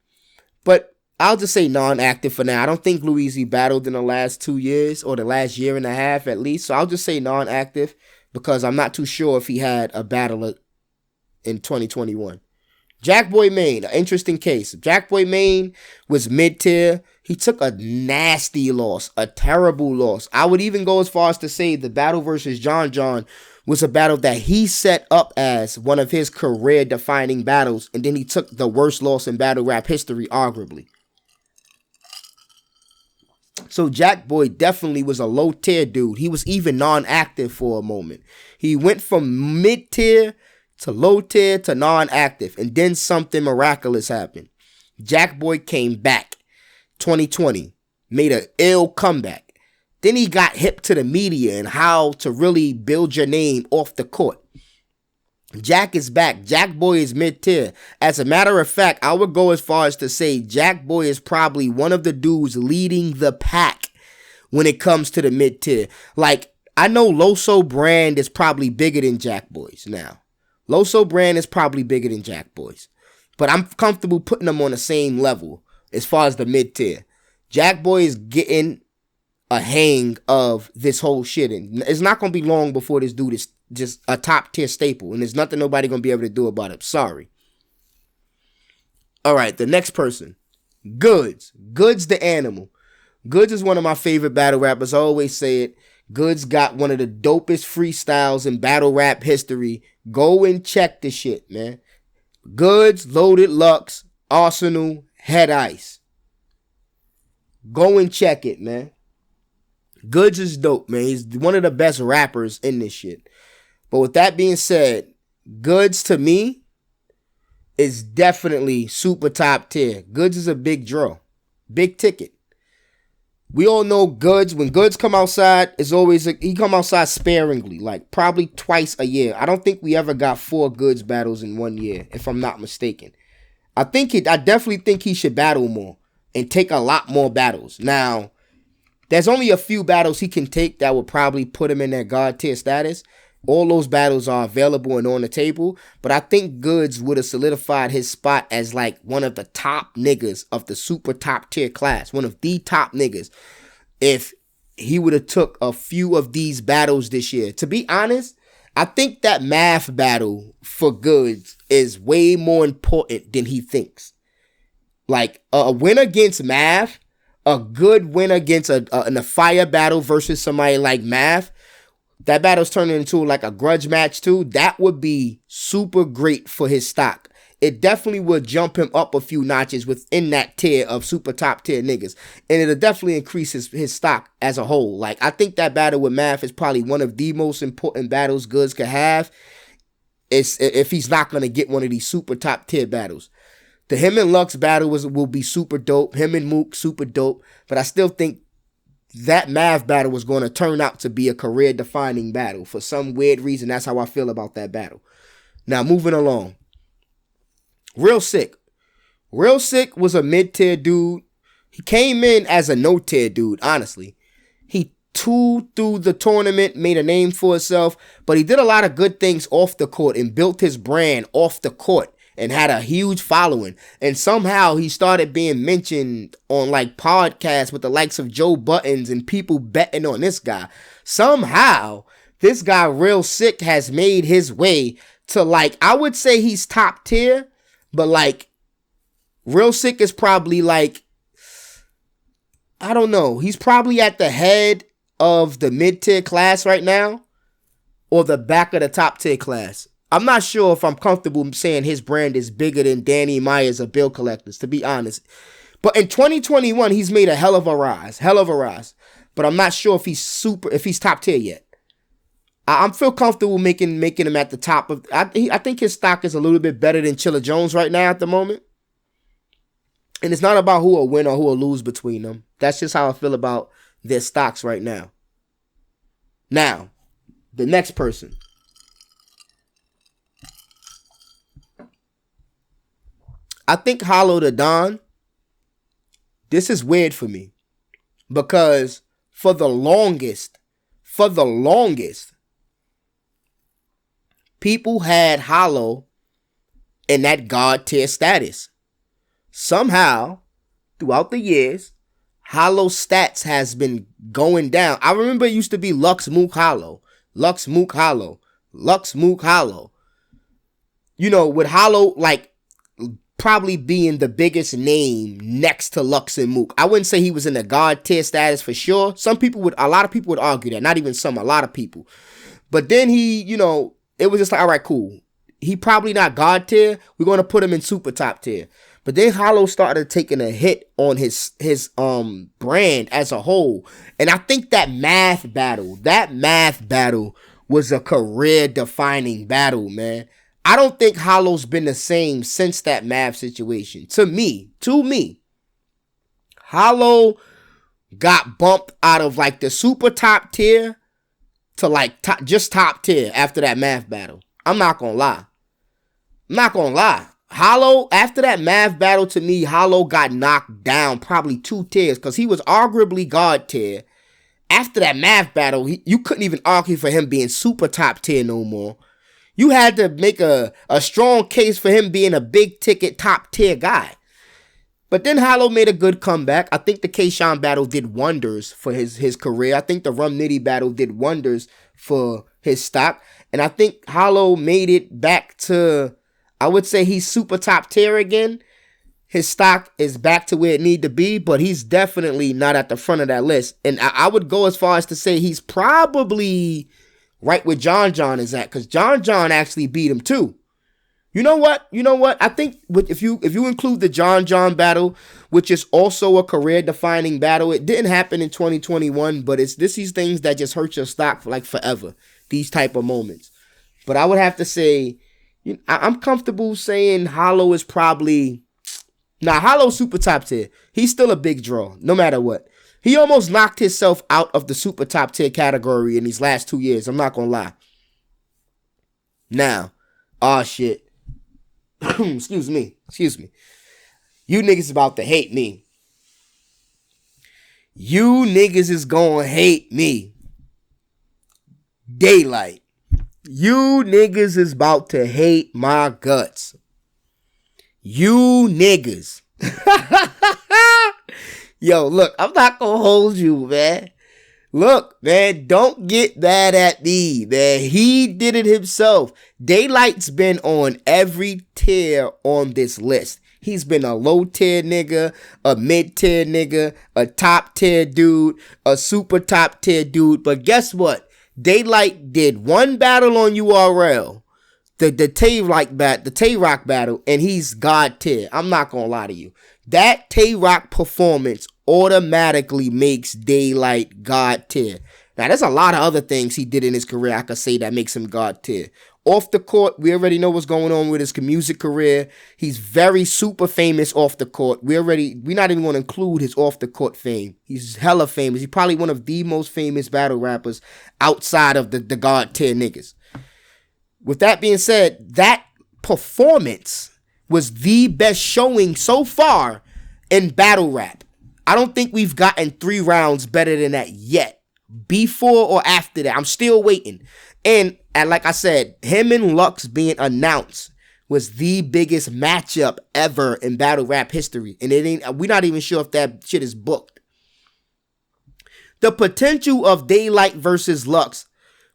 But I'll just say non-active for now. I don't think Luigi battled in the last 2 years or the last year and a half at least. So I'll just say non-active because I'm not too sure if he had a battle in 2021. Jackboy Maine, an interesting case. Jackboy Maine was mid-tier. He took a nasty loss, a terrible loss. I would even go as far as to say the battle versus John was a battle that he set up as one of his career-defining battles, and then he took the worst loss in battle rap history, arguably. So Jackboy definitely was a low-tier dude. He was even non-active for a moment. He went from mid-tier to low-tier to non-active, and then something miraculous happened. Jackboy came back, 2020, made an ill comeback. Then he got hip to the media and how to really build your name off the court. Jack is back. Jack Boy is mid-tier. As a matter of fact, I would go as far as to say Jack Boy is probably one of the dudes leading the pack when it comes to the mid-tier. Like, I know Loso brand is probably bigger than Jack Boy's now. Loso brand is probably bigger than Jack Boy's. But I'm comfortable putting them on the same level as far as the mid-tier. Jack Boy is getting a hang of this whole shit. And it's not going to be long before this dude is just a top-tier staple. And there's nothing nobody going to be able to do about it. Sorry. All right, the next person. Goods. Goods the animal. Goods is one of my favorite battle rappers. I always say it. Goods got one of the dopest freestyles in battle rap history. Go and check the shit, man. Goods, Loaded Luxe, Arsenal, Head Ice. Go and check it, man. Goods is dope, man. He's one of the best rappers in this shit. But with that being said, Goods to me is definitely super top tier. Goods is a big draw. Big ticket. We all know Goods. When Goods come outside, it's always he come outside sparingly, like probably twice a year. I don't think we ever got 4 Goods battles in 1 year, if I'm not mistaken. I definitely think he should battle more and take a lot more battles. Now, there's only a few battles he can take that would probably put him in that God tier status. All those battles are available and on the table, but I think Goods would have solidified his spot as like one of the top niggas of the super top tier class, one of the top niggas, if he would have took a few of these battles this year. To be honest, I think that math battle for Goods is way more important than he thinks. Like a win against math, a good win against a fire battle versus somebody like math, that battle's turning into like a grudge match too. That would be super great for his stock. It definitely would jump him up a few notches within that tier of super top tier niggas. And it'll definitely increase his stock as a whole. Like, I think that battle with Math is probably one of the most important battles Goods could have. If he's not going to get one of these super top tier battles. The him and Luxe battle will be super dope. Him and Mook, super dope. But I still think that Math battle was going to turn out to be a career-defining battle. For some weird reason, that's how I feel about that battle. Now, moving along. Real Sick. Real Sick was a mid-tier dude. He came in as a no-tier dude, honestly. He toured through the tournament, made a name for himself, but he did a lot of good things off the court and built his brand off the court and had a huge following. And somehow he started being mentioned on like podcasts with the likes of Joe Buttons and people betting on this guy. Somehow, this guy Real Sick has made his way to like, I would say he's top tier, but like Real Sick is probably like, I don't know. He's probably at the head of the mid-tier class right now or the back of the top-tier class. I'm not sure if I'm comfortable saying his brand is bigger than Danny Myers or Bill Collectors, to be honest. But in 2021, he's made a hell of a rise. But I'm not sure if he's top tier yet. I feel comfortable making him at the top of. I think his stock is a little bit better than Chilla Jones right now at the moment. And it's not about who will win or who will lose between them. That's just how I feel about their stocks right now. Now, the next person. I think Hollow the Don. This is weird for me. Because for the longest, people had Hollow in that God tier status. Somehow, throughout the years, Hollow stats has been going down. I remember it used to be Luxe Mook Hollow. Luxe Mook Hollow. Luxe Mook Hollow. You know, with Hollow, like, probably being the biggest name next to Luxe and Mook. I wouldn't say he was in the God tier status for sure. A lot of people would argue that. Not even some, a lot of people. But then he, you know, it was just like, all right, cool. He probably not God tier. We're going to put him in super top tier. But then Hollow started taking a hit on his brand as a whole. And I think that math battle was a career-defining battle, man. I don't think Hollow's been the same since that math situation. To me, Hollow got bumped out of like the super top tier to like just top tier after that math battle. I'm not gonna lie. Hollow, after that math battle, to me, Hollow got knocked down probably 2 tiers because he was arguably God tier. After that math battle, you couldn't even argue for him being super top tier no more. You had to make a strong case for him being a big ticket top tier guy. But then Hollow made a good comeback. I think the K-Shine battle did wonders for his career. I think the Rum Nitty battle did wonders for his stock. And I think Hollow made it back to, I would say he's super top tier again. His stock is back to where it need to be, but he's definitely not at the front of that list. And I would go as far as to say he's probably right where John John is at, because John John actually beat him too. You know what? I think if you include the John John battle, which is also a career-defining battle, it didn't happen in 2021, but it's these things that just hurt your stock for like forever. These type of moments. But I would have to say, I'm comfortable saying Hollow is probably... Nah, Hollow's super top tier. He's still a big draw, no matter what. He almost knocked himself out of the super top tier category in these last 2 years. I'm not gonna lie. Now, shit. Excuse me. You niggas about to hate me. You niggas is gonna hate me. Daylight. You niggas is about to hate my guts. You niggas. Yo, look, I'm not gonna hold you, man. Look, man, don't get mad at me, man. He did it himself. Daylight's been on every tier on this list. He's been a low tier nigga, a mid tier nigga, a top tier dude, a super top tier dude. But guess what? Daylight did one battle on URL. The Tay-Rock battle, and he's God tier. I'm not gonna lie to you. That Tay-Rock performance automatically makes Daylight God tier. Now, there's a lot of other things he did in his career I could say that makes him God tier. Off the court, we already know what's going on with his music career. He's very super famous off the court. We're not even going to include his off the court fame. He's hella famous. He's probably one of the most famous battle rappers outside of the God tier niggas. With that being said, that performance was the best showing so far in battle rap. I don't think we've gotten 3 rounds better than that yet. Before or after that, I'm still waiting. And like I said, him and Luxe being announced was the biggest matchup ever in battle rap history. And we're not even sure if that shit is booked. The potential of Daylight versus Luxe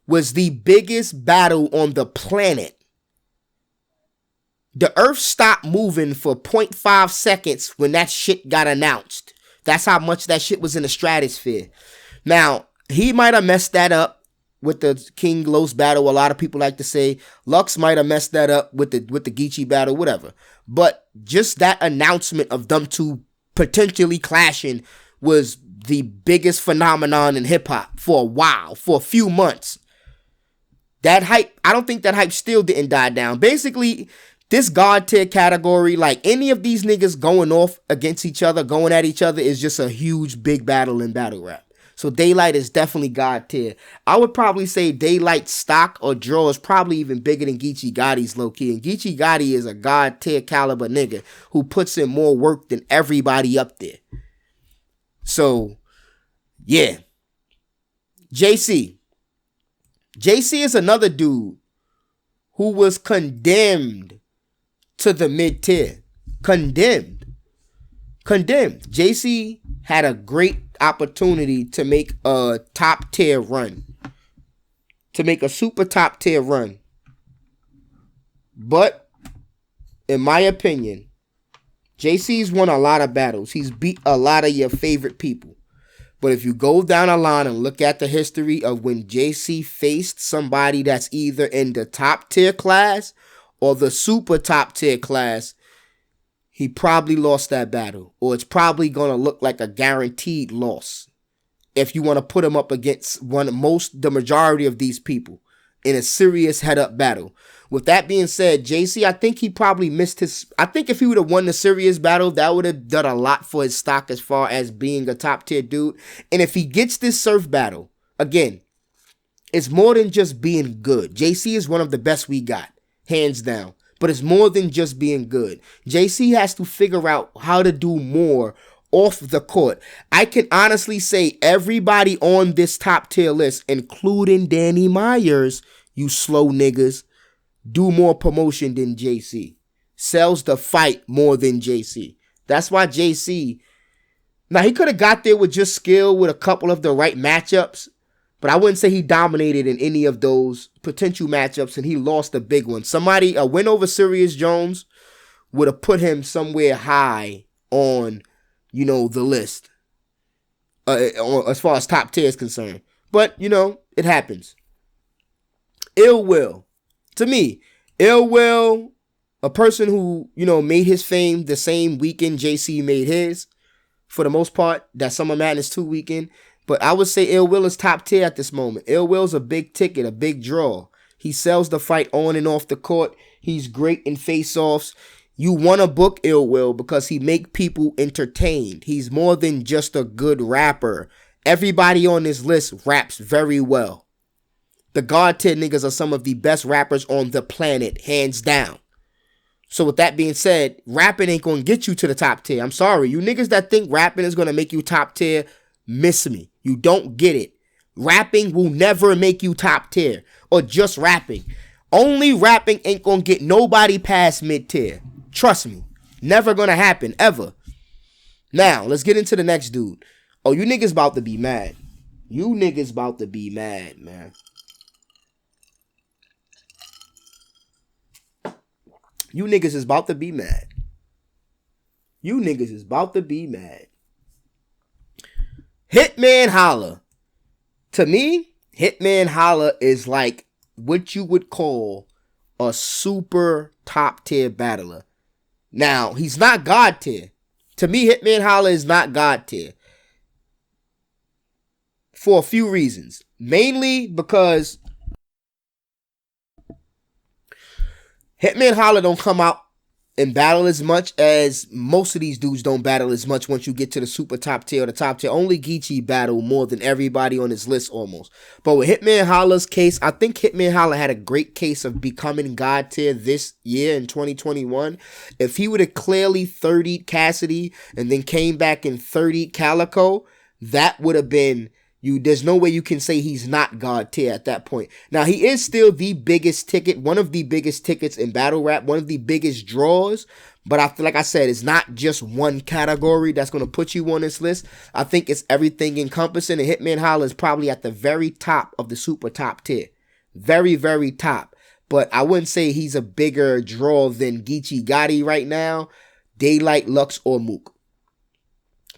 was the biggest battle on the planet. The earth stopped moving for 0.5 seconds when that shit got announced. That's how much that shit was in the stratosphere. Now, he might have messed that up with the King Los battle. A lot of people like to say Luxe might have messed that up with the Geechi battle, whatever. But just that announcement of them two potentially clashing was the biggest phenomenon in hip hop for a while, for a few months. That hype, I don't think that hype still didn't die down. Basically, this God tier category, like any of these niggas going off against each other, going at each other, is just a huge big battle in battle rap. So Daylight is definitely God tier. I would probably say Daylight's stock or draw is probably even bigger than Geechi Gotti's low key. And Geechi Gotti is a God tier caliber nigga who puts in more work than everybody up there. So, yeah. JC. JC is another dude who was condemned to the mid tier. Condemned. JC had a great opportunity to make a top tier run. To make a super top tier run. But, in my opinion, JC's won a lot of battles. He's beat a lot of your favorite people. But if you go down a line and look at the history of when JC faced somebody that's either in the top tier class or the super top tier class, he probably lost that battle. Or it's probably going to look like a guaranteed loss. If you want to put him up against the majority of these people in a serious head-up battle. With that being said, JC, I think he probably missed his... I think if he would have won the serious battle, that would have done a lot for his stock as far as being a top-tier dude. And if he gets this surf battle, again, It's more than just being good. JC is one of the best we got, hands down. But it's more than just being good. JC has to figure out how to do more off the court. I can honestly say everybody on this top tier list, including Danny Myers, you slow niggas, do more promotion than JC. Sells the fight more than JC. That's why JC, now he could have got there with just skill with a couple of the right matchups, but I wouldn't say he dominated in any of those potential matchups, and he lost a big one. A win over Sirius Jones would have put him somewhere high on, the list as far as top tier is concerned. But, it happens. Ill Will. To me, Ill Will, a person who, made his fame the same weekend JC made his, for the most part, that Summer Madness 2 weekend. But I would say Ill Will is top tier at this moment. Ill Will's a big ticket, a big draw. He sells the fight on and off the court. He's great in face-offs. You want to book Ill Will because he make people entertained. He's more than just a good rapper. Everybody on this list raps very well. The God tier niggas are some of the best rappers on the planet, hands down. So with that being said, rapping ain't going to get you to the top tier. I'm sorry. You niggas that think rapping is going to make you top tier, miss me. You don't get it. Rapping will never make you top tier or just rapping. Only rapping ain't going to get nobody past mid tier. Trust me. Never going to happen, ever. Now, let's get into the next dude. Oh, you niggas about to be mad. You niggas about to be mad, man. You niggas is about to be mad. You niggas is about to be mad. Hitman Holla. To me, Hitman Holla is like what you would call a super top tier battler. Now, he's not God tier. To me, Hitman Holla is not God tier. For a few reasons. Mainly because Hitman Holla don't come out and battle as much as most of these dudes don't battle as much once you get to the super top tier or the top tier. Only Geechi battle more than everybody on this list almost. But with Hitman Holla's case, I think Hitman Holla had a great case of becoming God tier this year in 2021. If he would have clearly 30'd Cassidy and then came back and 30'd Calico, that would have been... There's no way you can say he's not God tier at that point. Now, he is still the biggest ticket, one of the biggest tickets in battle rap, one of the biggest draws. But I feel like I said, it's not just one category that's going to put you on this list. I think it's everything encompassing. And Hitman Holla is probably at the very top of the super top tier. Very, very top. But I wouldn't say he's a bigger draw than Geechi Gotti right now, Daylight, Luxe, or Mook.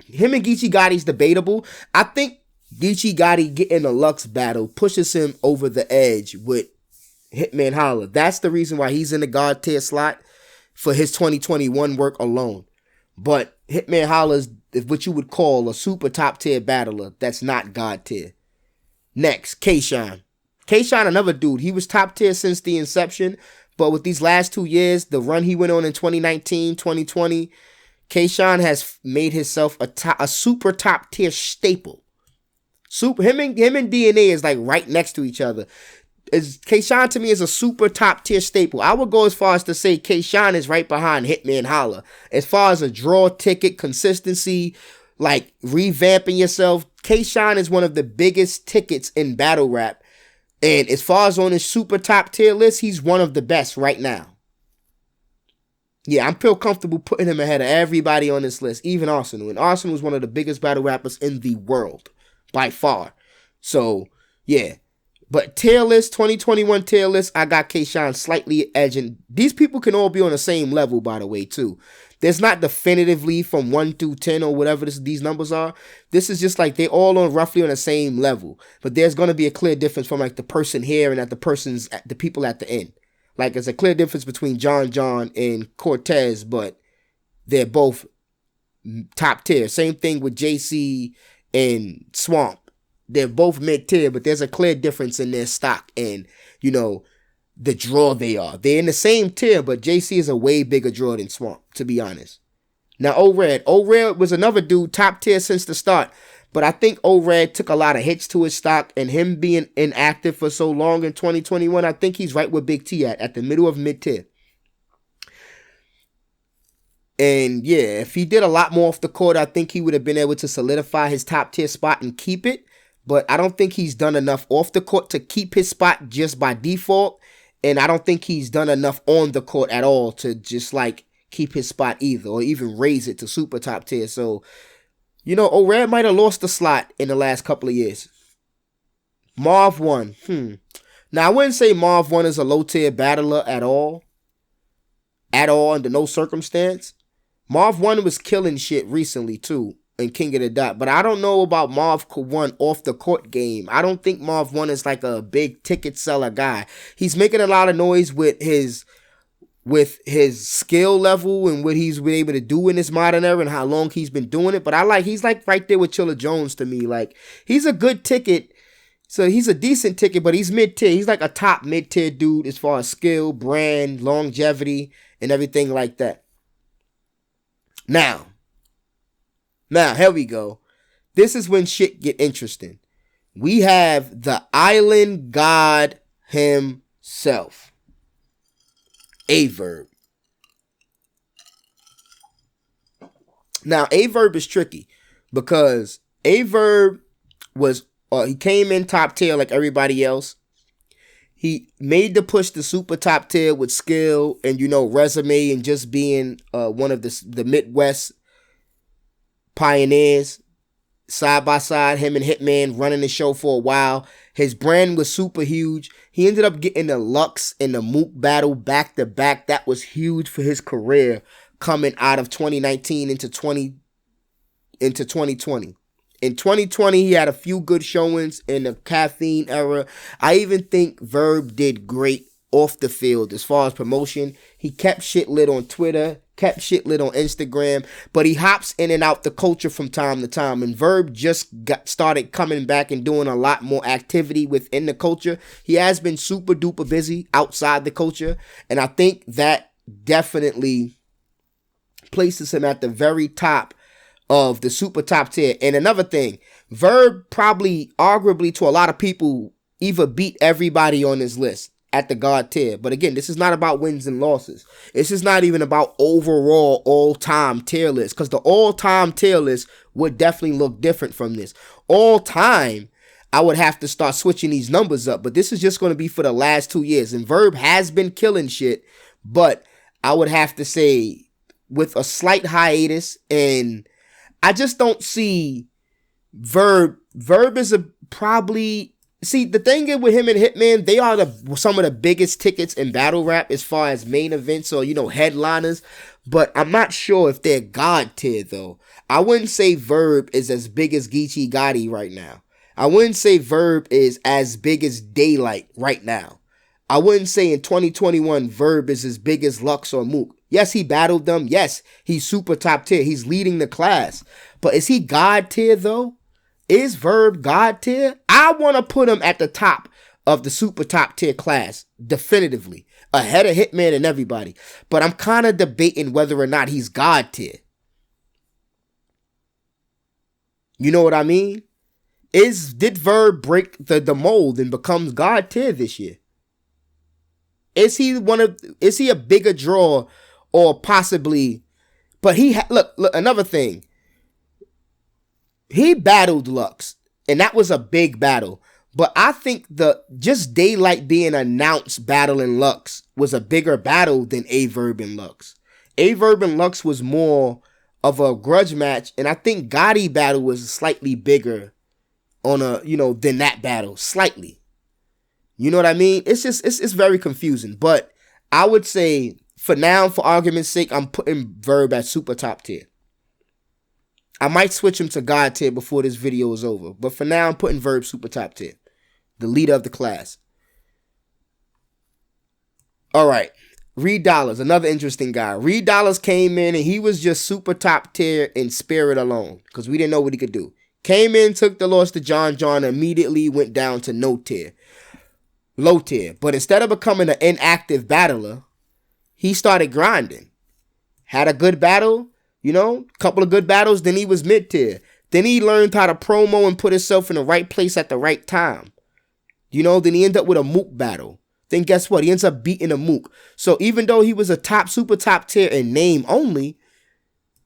Him and Geechi Gotti's debatable. I think Geechi Gotti getting a Luxe battle pushes him over the edge with Hitman Holla. That's the reason why he's in the God tier slot for his 2021 work alone. But Hitman Holla is what you would call a super top tier battler that's not God tier. Next, K-Shine. K-Shine, another dude. He was top tier since the inception, but with these last 2 years, the run he went on in 2019, 2020, K-Shine has made himself a super top tier staple. Him and DNA is like right next to each other. K-Shine to me is a super top tier staple. I would go as far as to say K-Shine is right behind Hitman Holla. As far as a draw ticket, consistency, like revamping yourself, K-Shine is one of the biggest tickets in battle rap. And as far as on his super top tier list, he's one of the best right now. Yeah, I'm feel comfortable putting him ahead of everybody on this list, even Arsenal. And Arsenal is one of the biggest battle rappers in the world. By far. So, yeah. But tier list, 2021 tier list, I got K-Shine slightly edging. These people can all be on the same level, by the way, too. There's not definitively from 1 through 10 or whatever these numbers are. This is just like they all on roughly on the same level. But there's going to be a clear difference from like the person here and the people at the end. Like there's a clear difference between John and Cortez, but they're both top tier. Same thing with JC and Swamp. They're both mid-tier, but there's a clear difference in their stock and, the draw they are. They're in the same tier, but JC is a way bigger draw than Swamp, to be honest. Now, O-Red was another dude, top tier since the start, But I think O-Red took a lot of hits to his stock, and him being inactive for so long in 2021, I think he's right where Big T at the middle of mid-tier. And yeah, if he did a lot more off the court, I think he would have been able to solidify his top tier spot and keep it. But I don't think he's done enough off the court to keep his spot just by default. And I don't think he's done enough on the court at all to just like keep his spot either, or even raise it to super top tier. So, you know, O-Red might have lost the slot in the last couple of years. Marv 1. Now, I wouldn't say Marv 1 is a low tier battler at all. At all, under no circumstance. Marv 1 was killing shit recently too in King of the Dot, but I don't know about Marv 1 off the court game. I don't think Marv 1 is like a big ticket seller guy. He's making a lot of noise with his skill level and what he's been able to do in this modern era and how long he's been doing it. But he's like right there with Chilla Jones to me. Like, he's a good ticket. So he's a decent ticket, but he's mid-tier. He's like a top mid-tier dude as far as skill, brand, longevity, and everything like that. Now, here we go. This is when shit get interesting. We have the island god himself, Verb. Now, Verb is tricky because Verb was, he came in top tier like everybody else. He made the push to super top tier with skill and, you know, resume and just being one of the Midwest pioneers. Side by side, him and Hitman running the show for a while. His brand was super huge. He ended up getting the Luxe and the Mook battle back to back. That was huge for his career coming out of 2019 into 2020. In 2020, he had a few good showings in the caffeine era. I even think Verb did great off the field as far as promotion. He kept shit lit on Twitter, kept shit lit on Instagram, but he hops in and out the culture from time to time. And Verb just started coming back and doing a lot more activity within the culture. He has been super duper busy outside the culture, and I think that definitely places him at the very top of the super top tier. And another thing, Verb probably, arguably to a lot of people, either beat everybody on this list at the God tier. But again, this is not about wins and losses. This is not even about overall all-time tier list, because the all-time tier list would definitely look different from this. All-time, I would have to start switching these numbers up, but this is just going to be for the last 2 years. And Verb has been killing shit, but I would have to say with a slight hiatus, and I just don't see Verb. Verb is probably... See, the thing is with him and Hitman, they are some of the biggest tickets in battle rap as far as main events or, you know, headliners. But I'm not sure if they're God tier, though. I wouldn't say Verb is as big as Geechi Gotti right now. I wouldn't say Verb is as big as Daylight right now. I wouldn't say in 2021 Verb is as big as Luxe or Mook. Yes, he battled them. Yes, he's super top tier. He's leading the class. But is he God tier, though? Is Verb God tier? I want to put him at the top of the super top tier class, definitively, ahead of Hitman and everybody. But I'm kind of debating whether or not he's God tier. You know what I mean? Did Verb break the mold and becomes God tier this year? Is he a bigger draw, or possibly? But look, another thing. He battled Luxe, and that was a big battle. But I think just Daylight being announced battling Luxe was a bigger battle than Verb and Luxe. Verb and Luxe was more of a grudge match, and I think Gotti battle was slightly bigger than that battle, slightly. You know what I mean? It's very confusing. But I would say, for now, for argument's sake, I'm putting Verb at super top tier. I might switch him to God tier before this video is over. But for now, I'm putting Verb super top tier. The leader of the class. Alright. Reed Dollars, another interesting guy. Reed Dollars came in and he was just super top tier in spirit alone. Because we didn't know what he could do. Came in, took the loss to John, immediately went down to low tier. But instead of becoming an inactive battler, he started grinding. Had a good battle. Couple of good battles, then he was mid-tier. Then he learned how to promo and put himself in the right place at the right time. You know, then he ended up with a Mook battle. Then guess what? He ends up beating a Mook. So even though he was a super top tier in name only,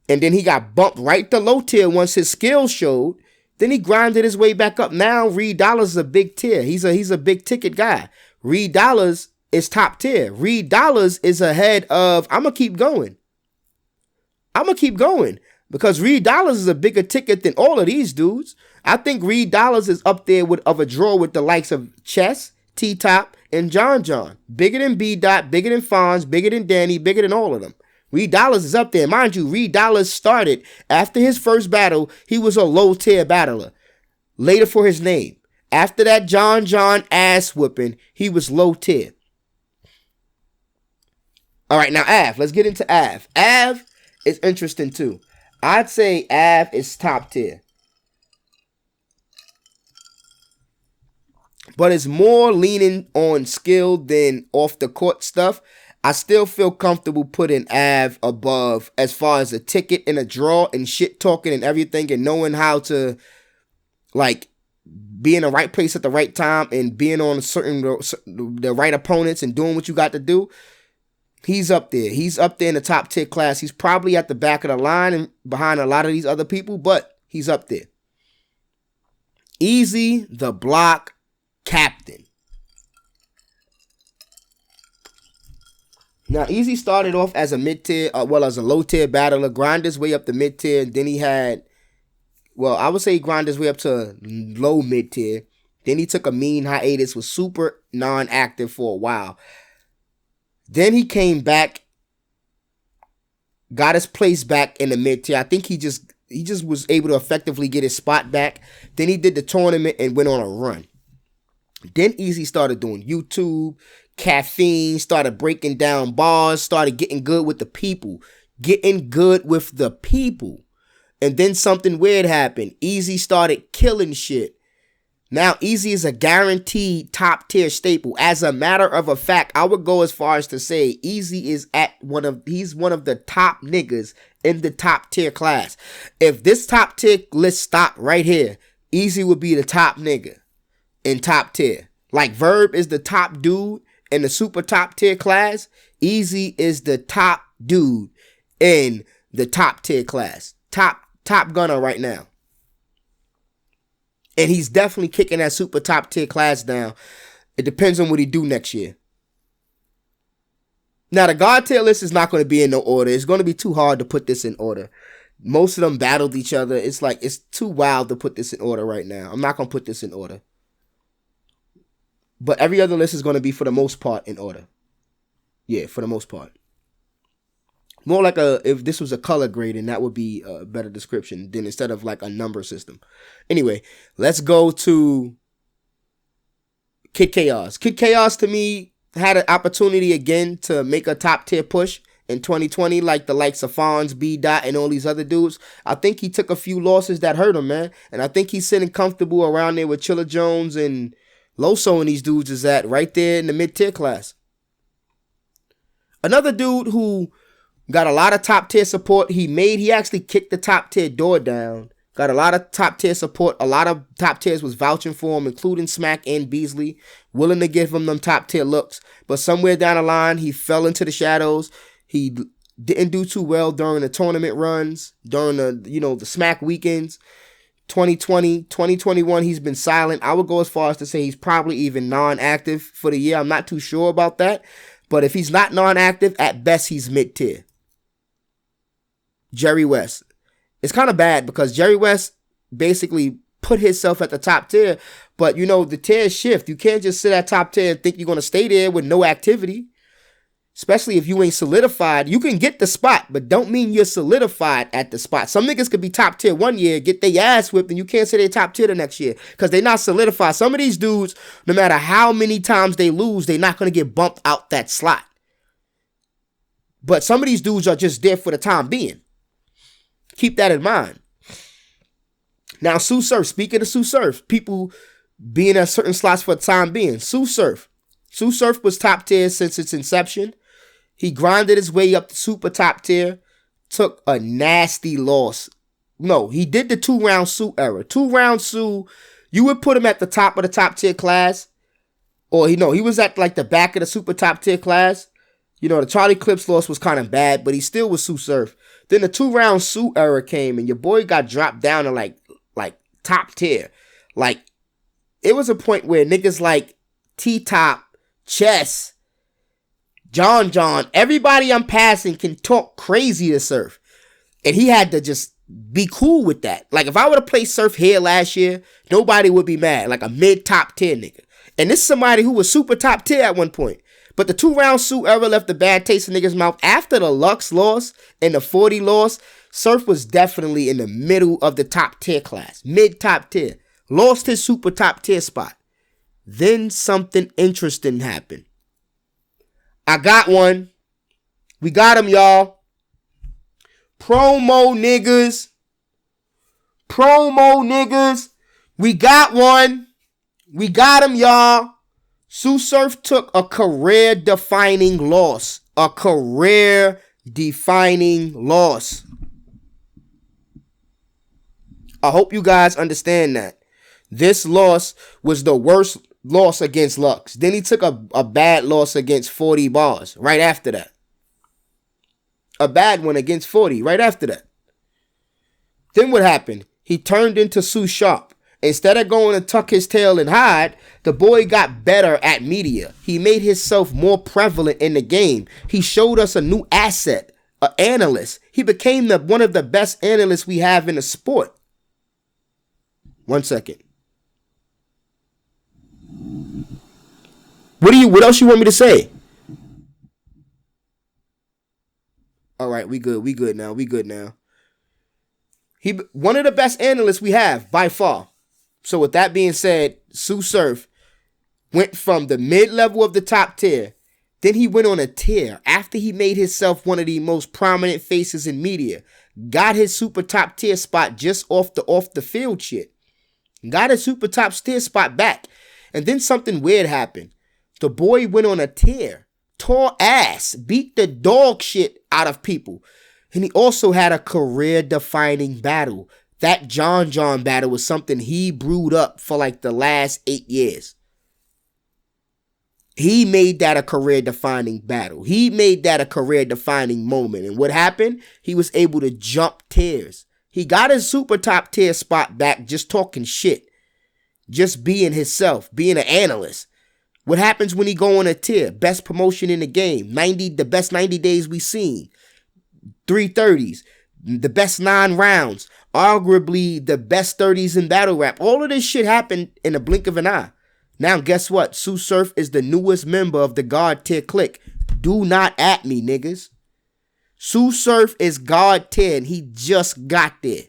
and then he got bumped right to low tier once his skills showed, then he grinded his way back up. Now Reed Dollars is a big tier. He's a big ticket guy. Reed Dollars is top tier. Reed Dollars is ahead of, I'm going to keep going. Because Reed Dollars is a bigger ticket than all of these dudes. I think Reed Dollars is up there of a draw with the likes of Chess, T-Top, and John. Bigger than B-Dot, bigger than Fonz, bigger than Danny, bigger than all of them. Reed Dollars is up there. Mind you, Reed Dollars started, after his first battle, he was a low tier battler. Later for his name. After that John ass whooping, he was low tier. All right, now Av. Let's get into Av. Av is interesting too. I'd say Av is top tier. But it's more leaning on skill than off the court stuff. I still feel comfortable putting Av above as far as a ticket and a draw and shit talking and everything and knowing how to like be in the right place at the right time and being on the right opponents and doing what you got to do. He's up there. He's up there in the top tier class. He's probably at the back of the line and behind a lot of these other people, but he's up there. Easy, the block captain. Now, Easy started off as a mid-tier, as a low-tier battler, grind his way up to mid-tier, and then he had, I would say he grind his way up to low mid-tier. Then he took a mean hiatus, was super non-active for a while. Then he came back, got his place back in the mid-tier. I think he just was able to effectively get his spot back. Then he did the tournament and went on a run. Then Easy started doing YouTube, caffeine, started breaking down bars, started getting good with the people. And then something weird happened. Easy started killing shit. Now Easy is a guaranteed top tier staple. As a matter of a fact, I would go as far as to say Easy is he's one of the top niggas in the top tier class. If this top tier list stopped right here, Easy would be the top nigga in top tier. Like Verb is the top dude in the super top tier class. Easy is the top dude in the top tier class. Top gunner right now. And he's definitely kicking that super top tier class down. It depends on what he do next year. Now, the God tier list is not going to be in no order. It's going to be too hard to put this in order. Most of them battled each other. It's too wild to put this in order right now. I'm not going to put this in order. But every other list is going to be, for the most part, in order. Yeah, for the most part. More like if this was a color grading, that would be a better description than instead of like a number system. Anyway, let's go to Kid Chaos. Kid Chaos, to me, had an opportunity again to make a top tier push in 2020, like the likes of Fonz, B-Dot, and all these other dudes. I think he took a few losses that hurt him, man. And I think he's sitting comfortable around there with Chilla Jones and Loso and these dudes is at right there in the mid-tier class. Another dude who got a lot of top tier support. He actually kicked the top tier door down. Got a lot of top tier support. A lot of top tiers was vouching for him, including Smack and Beasley, willing to give him them top tier looks. But somewhere down the line, he fell into the shadows. He didn't do too well during the tournament runs, during the Smack weekends. 2020, 2021, he's been silent. I would go as far as to say he's probably even non-active for the year. I'm not too sure about that. But if he's not non-active, at best he's mid-tier. Jerry West. It's kind of bad because Jerry West basically put himself at the top tier. But, the tiers shift. You can't just sit at top tier and think you're going to stay there with no activity. Especially if you ain't solidified. You can get the spot, but don't mean you're solidified at the spot. Some niggas could be top tier one year, get their ass whipped, and you can't say they're top tier the next year because they're not solidified. Some of these dudes, no matter how many times they lose, they're not going to get bumped out that slot. But some of these dudes are just there for the time being. Keep that in mind. Now, Sue Surf. Speaking of Sue Surf, people being at certain slots for the time being. Sue Surf. Sue Surf was top tier since its inception. He grinded his way up to super top tier. Took a nasty loss No, he did the 2-round suit era. 2-round suit, you would put him at the top of the top tier class. Or he was at like the back of the super top tier class. You know, the Charlie Clips loss was kind of bad, but he still was Sue Surf. Then the 2-round suit era came and your boy got dropped down to like top tier. Like, it was a point where niggas like T-Top, Chess, John, everybody I'm passing can talk crazy to Surf. And he had to just be cool with that. Like, if I would have played Surf here last year, nobody would be mad. Like a mid-top tier nigga. And this is somebody who was super top tier at one point. But the 2-round suit era left a bad taste in niggas' mouth. After the Luxe loss and the 40 loss, Surf was definitely in the middle of the top tier class. Mid-top tier. Lost his super top tier spot. Then something interesting happened. I got one. We got him, y'all. Promo niggas. We got one. We got him, y'all. Sue Surf took a career-defining loss. I hope you guys understand that. This loss was the worst loss against Luxe. Then he took a bad loss against 40 bars right after that. A bad one against 40 right after that. Then what happened? He turned into Sue Sharp. Instead of going to tuck his tail and hide, the boy got better at media. He made himself more prevalent in the game. He showed us a new asset, an analyst. He became one of the best analysts we have in the sport. 1 second. What else you want me to say? All right, we good now. He one of the best analysts we have by far. So with that being said, Sue Surf went from the mid-level of the top tier. Then he went on a tear after he made himself one of the most prominent faces in media. Got his super top tier spot just off the field shit. Got his super top tier spot back. And then something weird happened. The boy went on a tear. Tore ass. Beat the dog shit out of people. And he also had a career-defining battle. That John battle was something he brewed up for like the last 8 years. He made that a career-defining battle. He made that a career-defining moment. And what happened? He was able to jump tiers. He got his super top tier spot back just talking shit. Just being himself. Being an analyst. What happens when he go on a tier? Best promotion in the game. The best 90 days we seen. 330s. The best 9 rounds. Arguably the best 30s in battle rap. All of this shit happened in a blink of an eye. Now guess what? Sue Surf is the newest member of the God tier clique. Do not at me, niggas. Sue Surf is God tier and he just got there.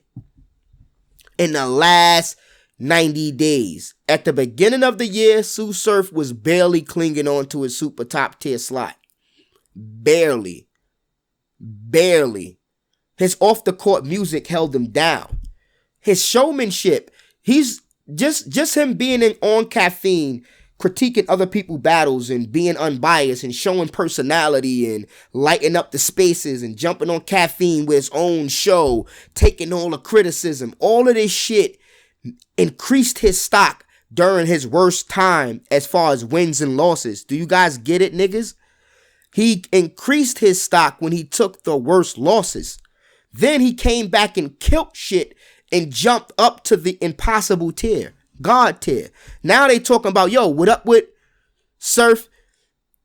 In the last 90 days. At the beginning of the year, Sue Surf was barely clinging on to his super top tier slot. Barely. His off-the-court music held him down. His showmanship, he's just him being on caffeine, critiquing other people's battles and being unbiased and showing personality and lighting up the spaces and jumping on caffeine with his own show, taking all the criticism. All of this shit increased his stock during his worst time as far as wins and losses. Do you guys get it, niggas? He increased his stock when he took the worst losses. Then he came back and killed shit and jumped up to the impossible tier. God tier. Now they talking about, yo, what up with Surf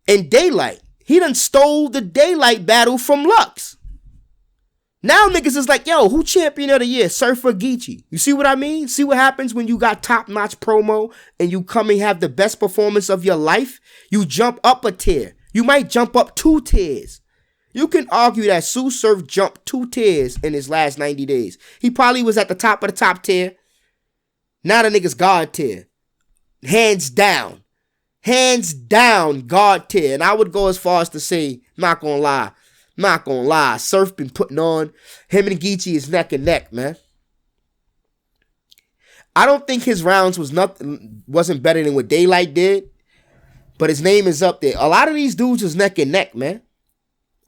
and Daylight? He done stole the Daylight battle from Luxe. Now niggas is like, yo, who champion of the year? Surf or Geechi? You see what I mean? See what happens when you got top-notch promo and you come and have the best performance of your life? You jump up a tier. You might jump up 2 tiers. You can argue that Sue Surf jumped 2 tiers in his last 90 days. He probably was at the top of the top tier. Now the nigga's God tier. Hands down. God tier. And I would go as far as to say, not gonna lie. Surf been putting on. Him and Geechi is neck and neck, man. I don't think his rounds wasn't better than what Daylight did. But his name is up there. A lot of these dudes is neck and neck, man.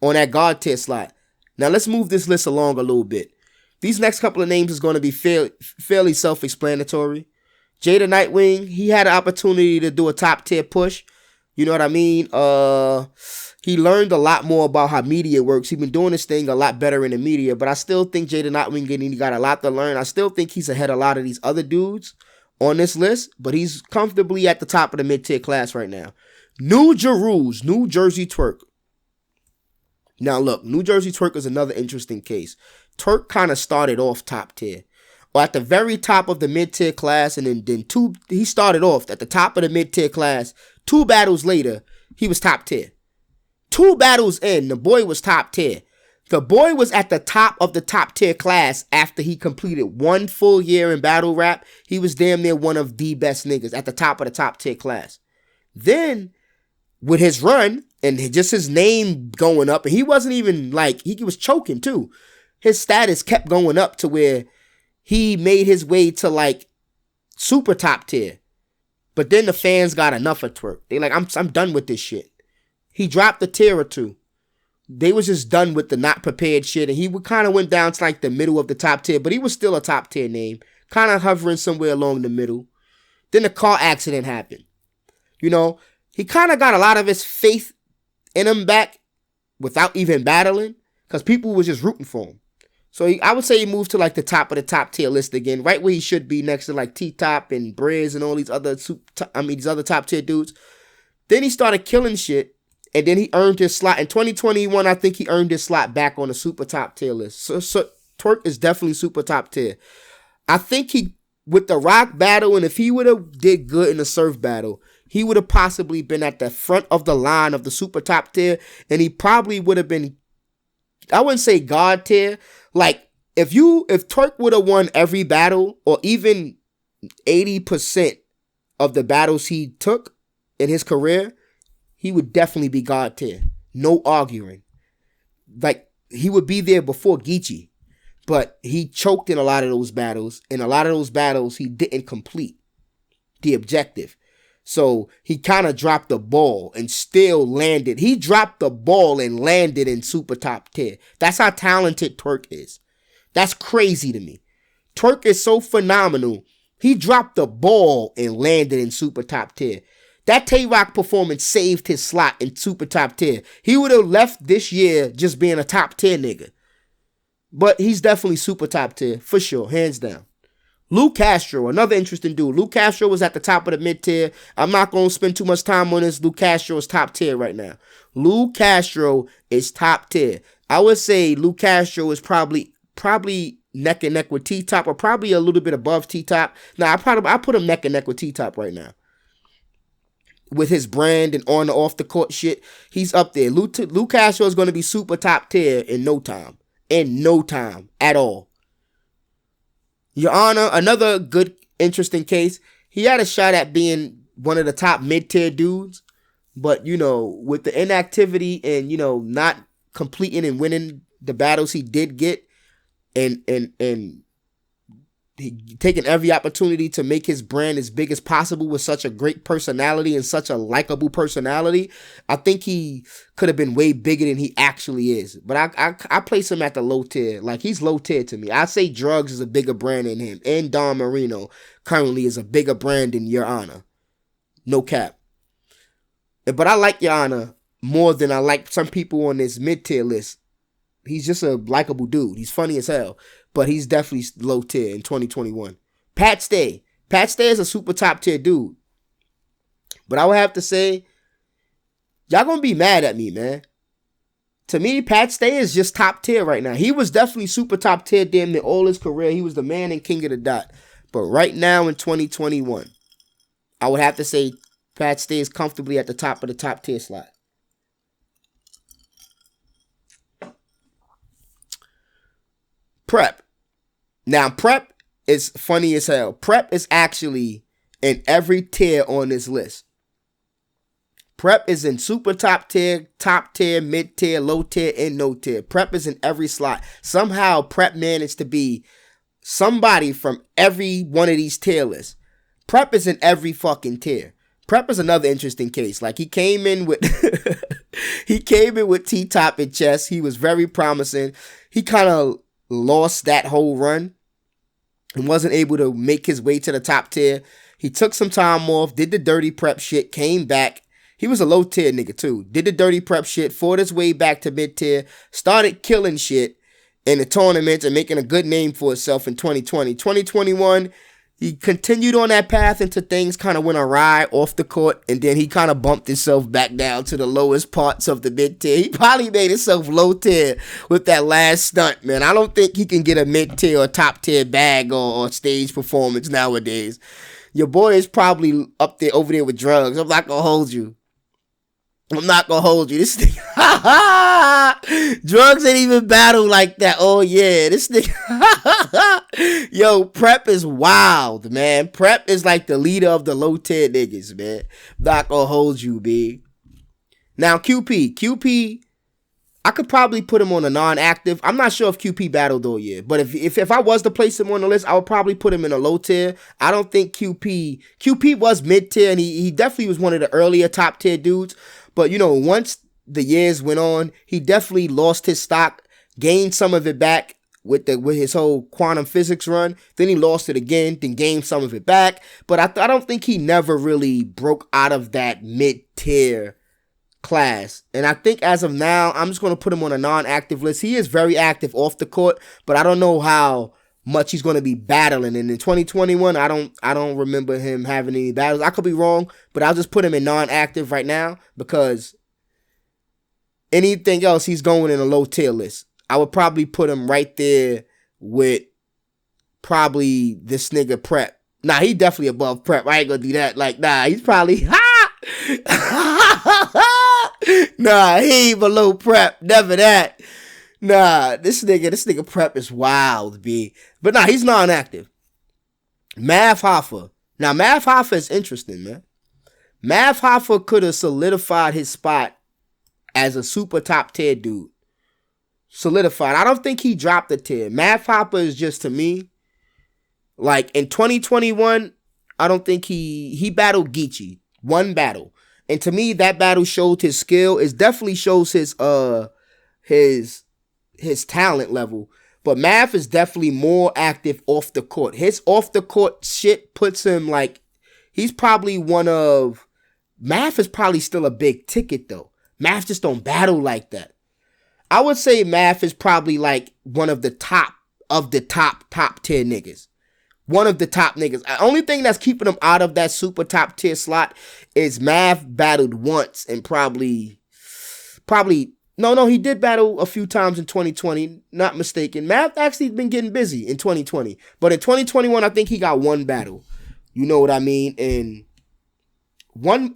On that God tier slot. Now let's move this list along a little bit. These next couple of names is going to be fairly self-explanatory. Jada Nightwing, he had an opportunity to do a top tier push. You know what I mean? He learned a lot more about how media works. He's been doing this thing a lot better in the media, but I still think Jada Nightwing he got a lot to learn. I still think he's ahead of a lot of these other dudes on this list, but he's comfortably at the top of the mid-tier class right now. New Jersey Twerk. Now look, New Jersey Twerk is another interesting case. Twerk kind of started off top tier, or at the very top of the mid-tier class, and then he started off at the top of the mid-tier class. 2 battles later, he was top tier. 2 battles in, the boy was top tier. The boy was at the top of the top tier class after he completed 1 full year in battle rap. He was damn near one of the best niggas at the top of the top tier class. Then, with his run, and just his name going up, and he wasn't even like, he was choking too. His status kept going up to where he made his way to like super top tier. But then the fans got enough of Twerk. They like, I'm done with this shit. He dropped a tier or 2. They was just done with the not prepared shit, and he kind of went down to like the middle of the top tier, but he was still a top tier name, kind of hovering somewhere along the middle. Then the car accident happened. You know, he kind of got a lot of his faith in him back without even battling, because people was just rooting for him. So I would say he moved to like the top of the top tier list again, right where he should be, next to like T-Top and Briz and all these other these other top tier dudes. Then he started killing shit, and then he earned his slot in 2021. I think he earned his slot back on the super top tier list. So Twerk is definitely super top tier. I think he, with the Rock battle, and if he would have did good in the Surf battle, he would have possibly been at the front of the line of the super top tier, and he probably would have been, I wouldn't say God tier. Like, if Twerk would have won every battle, or even 80% of the battles he took in his career, he would definitely be God tier. No arguing. Like, he would be there before Geechi. But he choked in a lot of those battles. In a lot of those battles, he didn't complete the objective. So he kind of dropped the ball and still landed. He dropped the ball and landed in super top tier. That's how talented Twerk is. That's crazy to me. Twerk is so phenomenal. He dropped the ball and landed in super top tier. That Tay-Rock performance saved his slot in super top tier. He would have left this year just being a top tier nigga. But he's definitely super top tier, for sure, hands down. Luke Castro, another interesting dude. Luke Castro was at the top of the mid-tier. I'm not going to spend too much time on this. Luke Castro is top tier right now. Luke Castro is top tier. I would say Luke Castro is probably neck and neck with T-Top, or probably a little bit above T-Top. Now, I put him neck and neck with T-Top right now. With his brand and on the off the court shit, he's up there. Luke Castro is going to be super top tier in no time. In no time at all. Your Honor, another good, interesting case. He had a shot at being one of the top mid-tier dudes, but, you know, with the inactivity and, you know, not completing and winning the battles he did get, and he taking every opportunity to make his brand as big as possible with such a great personality and such a likable personality, I think he could have been way bigger than he actually is. But I place him at the low tier. Like, he's low tier to me. I say Drugs is a bigger brand than him, and Don Marino currently is a bigger brand than Your Honor. No cap. But I like Your Honor more than I like some people on this mid-tier list. He's just a likable dude. He's funny as hell. But he's definitely low tier in 2021. Pat Stay. Pat Stay is a super top tier dude. But I would have to say, y'all gonna be mad at me, man. To me, Pat Stay is just top tier right now. He was definitely super top tier damn near all his career. He was the man and king of the dot. But right now in 2021, I would have to say Pat Stay is comfortably at the top of the top tier slot. Prep. Now, Prep is funny as hell. Prep is actually in every tier on this list. Prep is in super top tier, mid tier, low tier, and no tier. Prep is in every slot. Somehow, Prep managed to be somebody from every one of these tier lists. Prep is in every fucking tier. Prep is another interesting case. Like, he came in with T-Top and chess. He was very promising. He kind of lost that whole run and wasn't able to make his way to the top tier. He took some time off, did the dirty prep shit, came back. He was a low tier nigga too. Did the dirty prep shit, fought his way back to mid tier, started killing shit in the tournaments and making a good name for himself in 2020. 2021, he continued on that path until things kind of went awry off the court, and then he kind of bumped himself back down to the lowest parts of the mid tier. He probably made himself low tier with that last stunt, man. I don't think he can get a mid tier or top tier bag or stage performance nowadays. Your boy is probably up there over there with drugs. I'm not gonna hold you. This nigga, drugs ain't even battle like that. Oh yeah, this nigga, yo, Prep is wild, man. Prep is like the leader of the low tier niggas, man. Not gonna hold you, B. Now QP, I could probably put him on a non-active. I'm not sure if QP battled all year, but if I was to place him on the list, I would probably put him in a low tier. I don't think QP was mid tier, and he definitely was one of the earlier top tier dudes. But, you know, once the years went on, he definitely lost his stock, gained some of it back with his whole quantum physics run. Then he lost it again, then gained some of it back. But I don't think he never really broke out of that mid-tier class. And I think as of now, I'm just going to put him on a non-active list. He is very active off the court, but I don't know how much he's going to be battling. And in 2021, I don't remember him having any battles. I could be wrong, but I'll just put him in non-active right now because anything else, he's going in a low tier list. I would probably put him right there with probably this nigga Prep. Nah, he definitely above Prep. I ain't gonna do that. Like, nah, he's probably nah, he ain't below Prep. Never that. Nah, this nigga Prep is wild, B. But nah, he's non-active. Mav Hoffa. Now, Mav Hoffa is interesting, man. Mav Hoffa could have solidified his spot as a super top tier dude. Solidified. I don't think he dropped a tier. Mav Hoffa is just, to me, like in 2021, I don't think he battled Geechi. One battle. And to me, that battle showed his skill. It definitely shows his talent level. But Mav is definitely more active off the court. His off the court shit puts him like, he's probably Mav is probably still a big ticket though. Mav just don't battle like that. I would say Mav is probably like one of the top tier niggas. One of the top niggas. The only thing that's keeping him out of that super top tier slot is Mav battled once and probably no, he did battle a few times in 2020, not mistaken. Mav actually been getting busy in 2020. But in 2021, I think he got one battle. You know what I mean? And one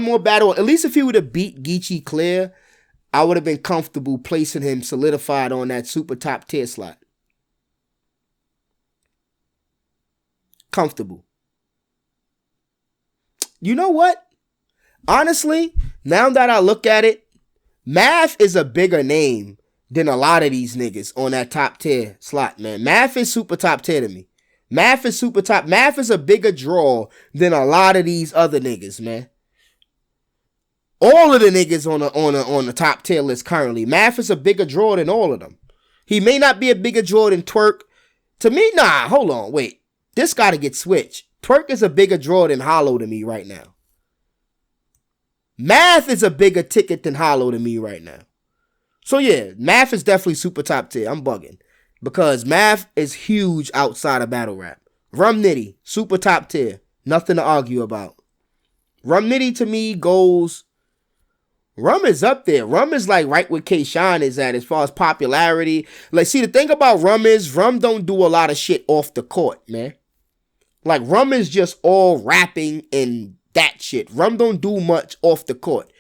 more battle, at least if he would have beat Geechi clear, I would have been comfortable placing him solidified on that super top tier slot. Comfortable. You know what? Honestly, now that I look at it, Mav is a bigger name than a lot of these niggas on that top tier slot, man. Mav is super top tier to me. Mav is super top. Mav is a bigger draw than a lot of these other niggas, man. All of the niggas on the top tier list currently, Mav is a bigger draw than all of them. He may not be a bigger draw than Twerk. To me, nah, hold on, wait. This got to get switched. Twerk is a bigger draw than Hollow to me right now. Math is a bigger ticket than Hollow to me right now. So yeah, Math is definitely super top tier. I'm bugging. Because Math is huge outside of battle rap. Rum Nitty, super top tier. Nothing to argue about. Rum Nitty to me goes... Rum is up there. Rum is like right where K-Shine is at as far as popularity. Like, see, the thing about Rum is Rum don't do a lot of shit off the court, man. Like, Rum is just all rapping and that shit. Rum don't do much off the court.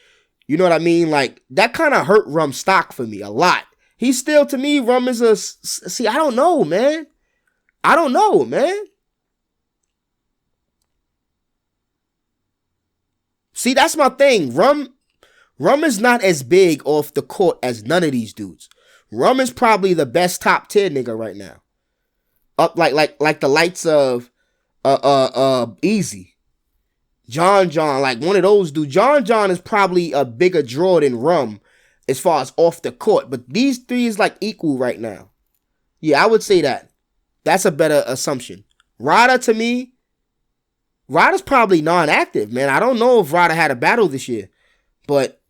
You know what I mean? Like, that kind of hurt Rum's stock for me a lot. He's still, to me, Rum is a... See, I don't know, man. See, that's my thing. Rum is not as big off the court as none of these dudes. Rum is probably the best top tier nigga right now. Up like the lights of Easy. John, like one of those dudes. John is probably a bigger draw than Rum as far as off the court. But these three is like equal right now. Yeah, I would say that. That's a better assumption. Rada, to me, Rada's probably non-active, man. I don't know if Rada had a battle this year. But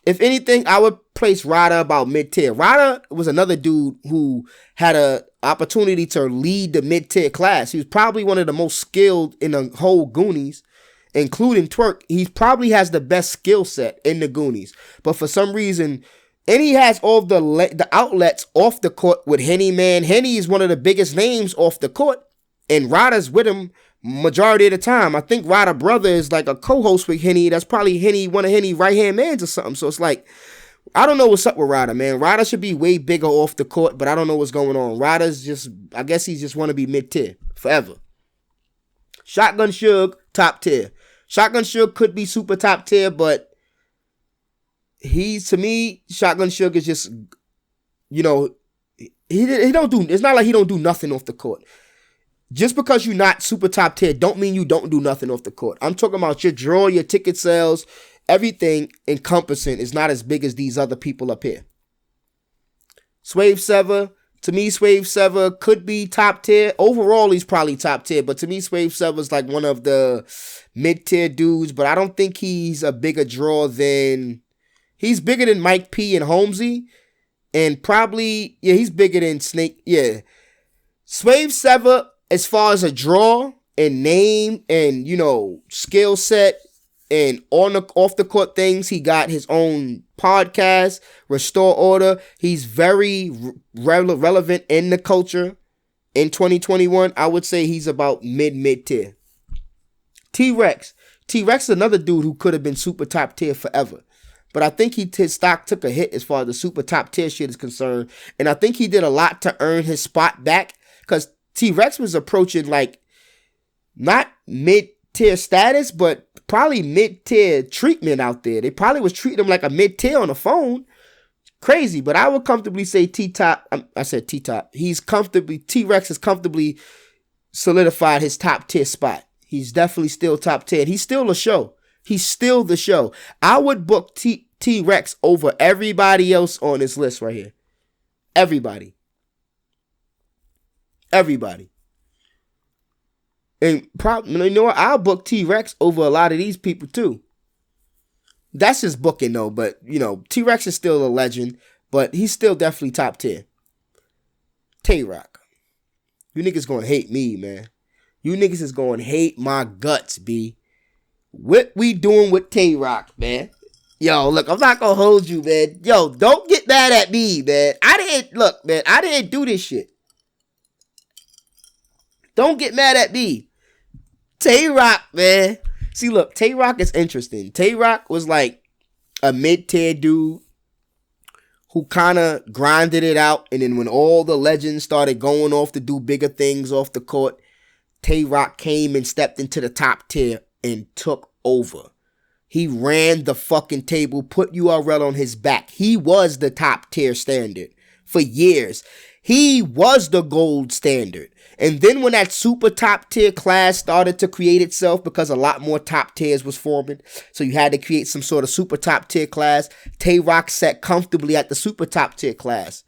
if anything, I would place Rada about mid-tier. Rada was another dude who had an opportunity to lead the mid-tier class. He was probably one of the most skilled in the whole Goonies, including Twerk. He probably has the best skill set in the Goonies. But for some reason, and he has all the outlets off the court with Henny, man. Henny is one of the biggest names off the court. And Rada's with him majority of the time. I think Rada brother is like a co-host with Henny. That's probably Henny, one of Henny right-hand mans or something. So it's like, I don't know what's up with Rada, man. Rada should be way bigger off the court, but I don't know what's going on. Rada's just, I guess he just want to be mid-tier forever. Shotgun Suge, top tier. Shotgun Suge could be super top tier, but to me, Shotgun Suge is just, he don't do, it's not like he don't do nothing off the court. Just because you're not super top tier don't mean you don't do nothing off the court. I'm talking about your draw, your ticket sales, everything encompassing is not as big as these other people up here. Swave Sever, to me, Swave Sever could be top tier. Overall, he's probably top tier, but to me, Swave Sever is like one of the mid-tier dudes, but I don't think he's a bigger draw than, he's bigger than Mike P and Holmesy, and probably, yeah, he's bigger than Snake, yeah. Swave Sever, as far as a draw and name and, skill set and off the court things, he got his own podcast, Restore Order. He's very relevant in the culture in 2021. I would say he's about mid tier. T-Rex. T-Rex is another dude who could have been super top tier forever. But I think his stock took a hit as far as the super top tier shit is concerned. And I think he did a lot to earn his spot back, because T-Rex was approaching like not mid-tier status, but probably mid-tier treatment out there. They probably was treating him like a mid-tier on the phone. Crazy, but I would comfortably say T-Top. I said T-Top. T-Rex has comfortably solidified his top-tier spot. He's definitely still top 10. He's still a show. He's still the show. I would book T-Rex over everybody else on this list right here. Everybody. And probably, what? I'll book T-Rex over a lot of these people too. That's just booking though, but T-Rex is still a legend, but he's still definitely top 10. Tay-Rock. You niggas gonna hate me, man. You niggas is gonna hate my guts, B. What we doing with Tay-Rock, man? Yo, look, I'm not gonna hold you, man. Yo, don't get mad at me, man. I didn't do this shit. Don't get mad at me. Tay-Rock, man. See, look, Tay-Rock is interesting. Tay-Rock was like a mid-tier dude who kind of grinded it out. And then when all the legends started going off to do bigger things off the court, Tay-Rock came and stepped into the top tier and took over. He ran the fucking table, put URL on his back. He was the top tier standard for years. He was the gold standard. And then when that super top tier class started to create itself, because a lot more top tiers was forming, so you had to create some sort of super top tier class, Tay-Rock sat comfortably at the super top tier class.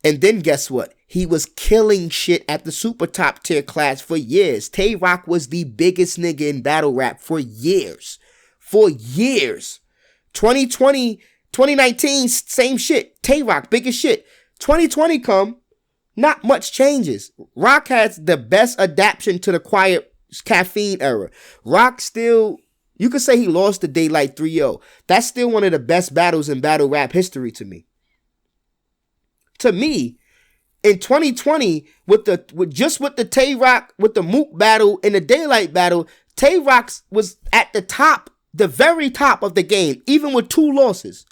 And then guess what? He was killing shit at the super top tier class for years. Tay-Rock was the biggest nigga in battle rap for years. 2020, 2019, same shit. Tay-Rock, biggest shit. 2020 come, not much changes. Rock has the best adaptation to the quiet caffeine era. Rock still, you could say he lost to Daylight 3-0. That's still one of the best battles in battle rap history to me. To me, in 2020, with the Tay-Rock, with the Mook battle and the Daylight battle, Tay-Rock was at the top, the very top of the game, even with 2 losses.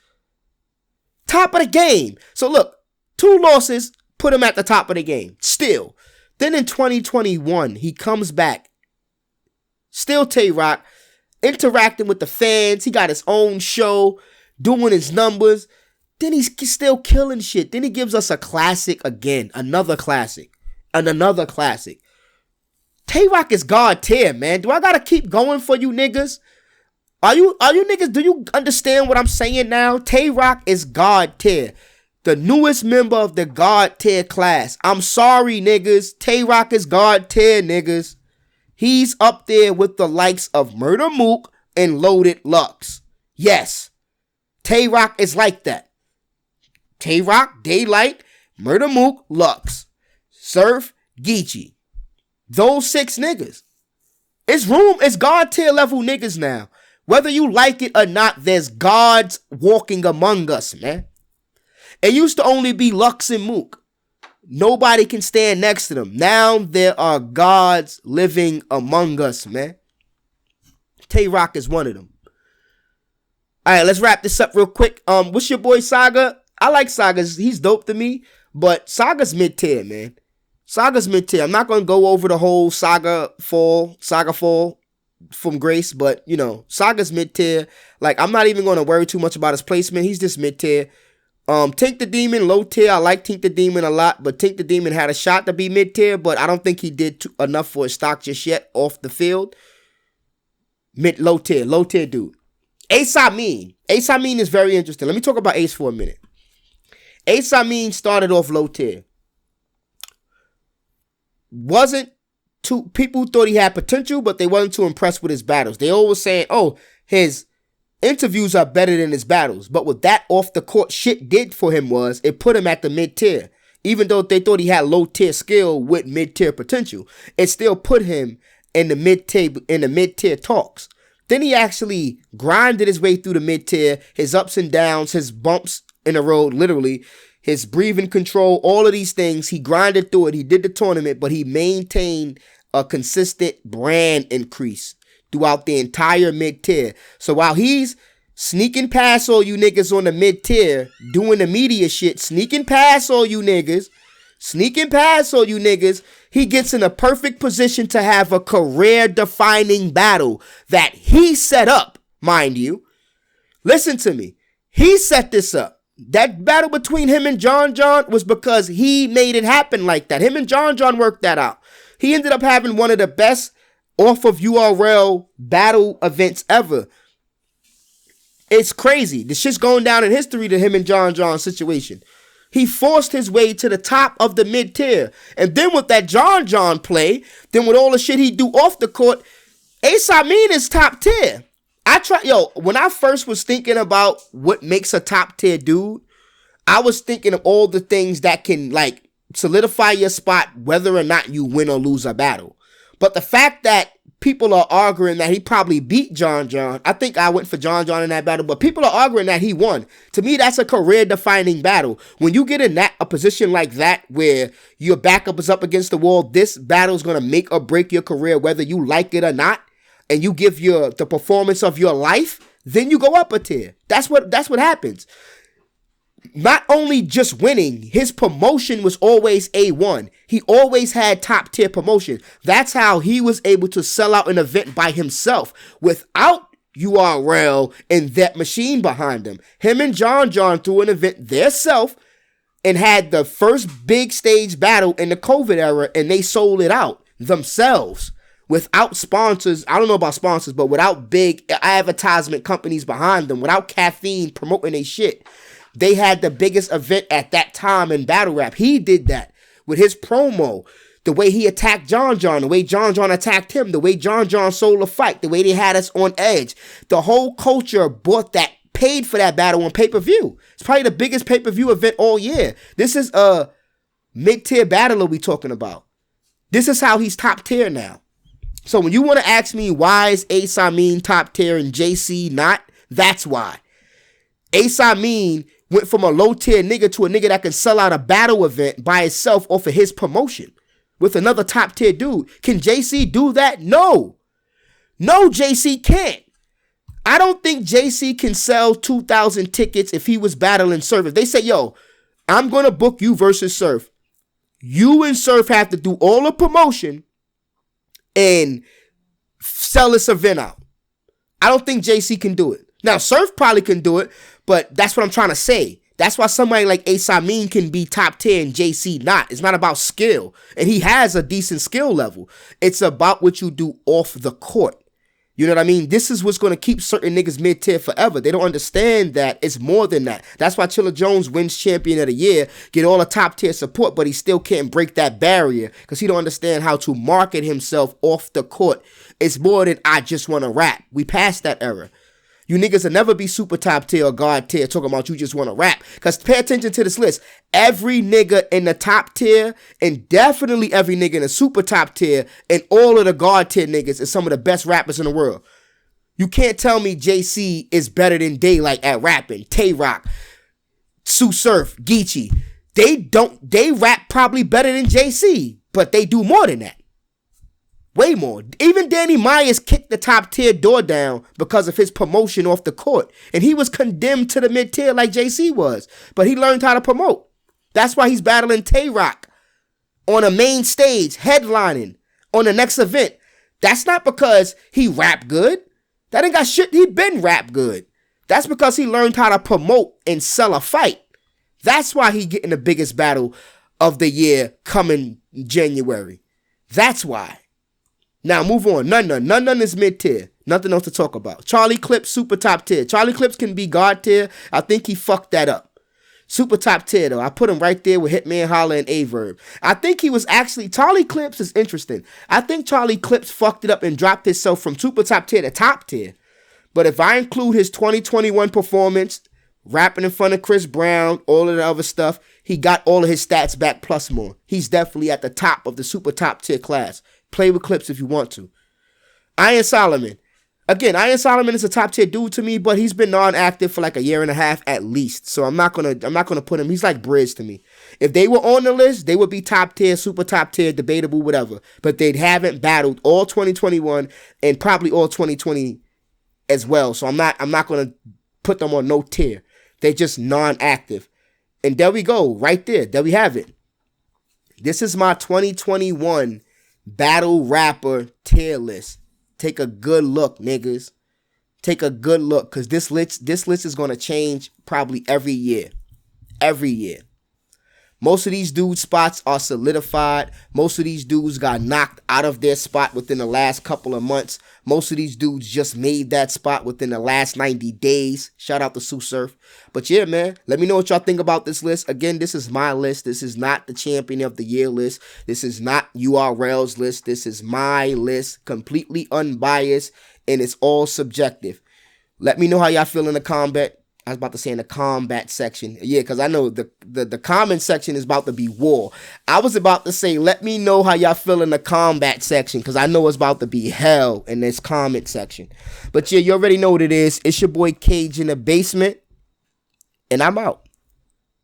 Top of the game. So look, 2 losses put him at the top of the game. Still. Then in 2021, he comes back. Still Tay-Rock, interacting with the fans. He got his own show, doing his numbers. Then he's still killing shit. Then he gives us a classic again. Another classic. And another classic. Tay-Rock is God tier, man. Do I gotta keep going for you niggas? Are you niggas, do you understand what I'm saying now? Tay-Rock is God tier. The newest member of the God tier class. I'm sorry, niggas. Tay-Rock is God tier, niggas. He's up there with the likes of Murda Mook and Loaded Luxe. Yes. Tay-Rock is like that. Tay-Rock, Daylight, Murda Mook, Luxe. Surf, Geechi. Those 6 niggas. It's God tier level niggas now. Whether you like it or not, there's gods walking among us, man. It used to only be Luxe and Mook. Nobody can stand next to them. Now there are gods living among us, man. Tay-Rock is one of them. All right, let's wrap this up real quick. What's your boy Saga? I like Saga. He's dope to me, but Saga's mid-tier, man. Saga's mid-tier. I'm not going to go over the whole Saga fall from grace, but, you know, Saga's mid-tier. Like, I'm not even going to worry too much about his placement. He's just mid-tier. Tink the Demon, low tier. I like Tink the Demon a lot, but Tink the Demon had a shot to be mid-tier, but I don't think he did enough for his stock just yet off the field. Low tier dude. Ace Amin is very interesting. Let me talk about Ace for a minute. Ace Amin started off low tier. People thought he had potential, but they wasn't too impressed with his battles. They always saying, oh, his interviews are better than his battles. But what that off the court shit did for him was it put him at the mid tier. Even though they thought he had low tier skill with mid tier potential, it still put him in the mid tier talks. Then he actually grinded his way through the mid tier, his ups and downs, his bumps in the road, literally, his breathing control, all of these things. He grinded through it. He did the tournament, but he maintained a consistent brand increase throughout the entire mid-tier. So while he's sneaking past all you niggas on the mid-tier, doing the media shit, sneaking past all you niggas, he gets in a perfect position to have a career-defining battle that he set up, mind you. Listen to me. He set this up. That battle between him and John was because he made it happen like that. Him and John worked that out. He ended up having one of the best off of URL battle events ever. It's crazy. This shit's going down in history to him and John situation. He forced his way to the top of the mid-tier. And then with that John play, then with all the shit he do off the court, Ace Amin is top tier. When I first was thinking about what makes a top tier dude, I was thinking of all the things that can like solidify your spot whether or not you win or lose a battle. But the fact that people are arguing that he probably beat John, I think I went for John in that battle, but people are arguing that he won. To me, that's a career-defining battle. When you get in a position like that where your backup is up against the wall, this battle is going to make or break your career whether you like it or not, and you give the performance of your life, then you go up a tier. That's what happens. Not only just winning, his promotion was always A1. He always had top tier promotion. That's how he was able to sell out an event by himself without URL and that machine behind him. Him and John threw an event theirself and had the first big stage battle in the COVID era, and they sold it out themselves without sponsors. I don't know about sponsors, but without big advertisement companies behind them, without caffeine promoting their shit. They had the biggest event at that time in battle rap. He did that with his promo, the way he attacked John, the way John attacked him, the way John sold a fight, the way they had us on edge. The whole culture bought that, paid for that battle on pay-per-view. It's probably the biggest pay-per-view event all year. This is a mid-tier battler we talking about. This is how he's top tier now. So when you want to ask me why is Ace Amin top tier and JC not, that's why. Ace Amin went from a low tier nigga to a nigga that can sell out a battle event by itself off of his promotion with another top tier dude. Can JC do that? No, JC can't. I don't think JC can sell 2,000 tickets if he was battling Surf. If they say, yo, I'm going to book you versus Surf, you and Surf have to do all the promotion and sell this event out. I don't think JC can do it. Now, Surf probably can do it, but that's what I'm trying to say. That's why somebody like Ace Amin can be top 10, JC not. It's not about skill. And he has a decent skill level. It's about what you do off the court. You know what I mean? This is what's going to keep certain niggas mid-tier forever. They don't understand that it's more than that. That's why Chilla Jones wins champion of the year, get all the top tier support, but he still can't break that barrier because he don't understand how to market himself off the court. It's more than I just want to rap. We passed that era. You niggas will never be super top tier or guard tier talking about you just want to rap. Because pay attention to this list. Every nigga in the top tier and definitely every nigga in the super top tier and all of the guard tier niggas is some of the best rappers in the world. You can't tell me JC is better than Daylight at rapping. Tay-Rock, Sue Surf, Geechi. They rap probably better than JC, but they do more than that. Way more. Even Danny Myers kicked the top tier door down because of his promotion off the court. And he was condemned to the mid tier like JC was. But he learned how to promote. That's why he's battling Tay-Rock on a main stage, headlining on the next event. That's not because he rap good. That ain't got shit. He been rap good. That's because he learned how to promote and sell a fight. That's why he getting the biggest battle of the year coming January. That's why. Now, move on. None is mid-tier. Nothing else to talk about. Charlie Clips, super top tier. Charlie Clips can be guard tier. I think he fucked that up. Super top tier, though. I put him right there with Hitman, Holla, and Verb. I think he was actually... Charlie Clips is interesting. I think Charlie Clips fucked it up and dropped himself from super top tier to top tier. But if I include his 2021 performance, rapping in front of Chris Brown, all of the other stuff, he got all of his stats back plus more. He's definitely at the top of the super top tier class. Play with Clips if you want to. Iron Solomon. Again, Iron Solomon is a top tier dude to me, but he's been non-active for like a year and a half at least. So I'm not gonna put him. He's like Bridge to me. If they were on the list, they would be top tier, super top tier, debatable, whatever. But they haven't battled all 2021 and probably all 2020 as well. So I'm not gonna put them on no tier. They're just non-active. And there we go, right there. There we have it. This is my 2021 battle rapper tier list. Take a good look, niggas. Take a good look, because this list is going to change probably every year. Every year. Most of these dudes' spots are solidified. Most of these dudes got knocked out of their spot within the last couple of months. Most of these dudes just made that spot within the last 90 days. Shout out to Sue Surf. But yeah, man, let me know what y'all think about this list. Again, this is my list. This is not the Champion of the Year list. This is not URL's list. This is my list. Completely unbiased. And it's all subjective. Let me know how y'all feel in the comment. I was about to say in the combat section. Yeah, because I know the comment section is about to be war. I was about to say, let me know how y'all feel in the combat section, because I know it's about to be hell in this comment section. But yeah, you already know what it is. It's your boy Cage in the basement, and I'm out.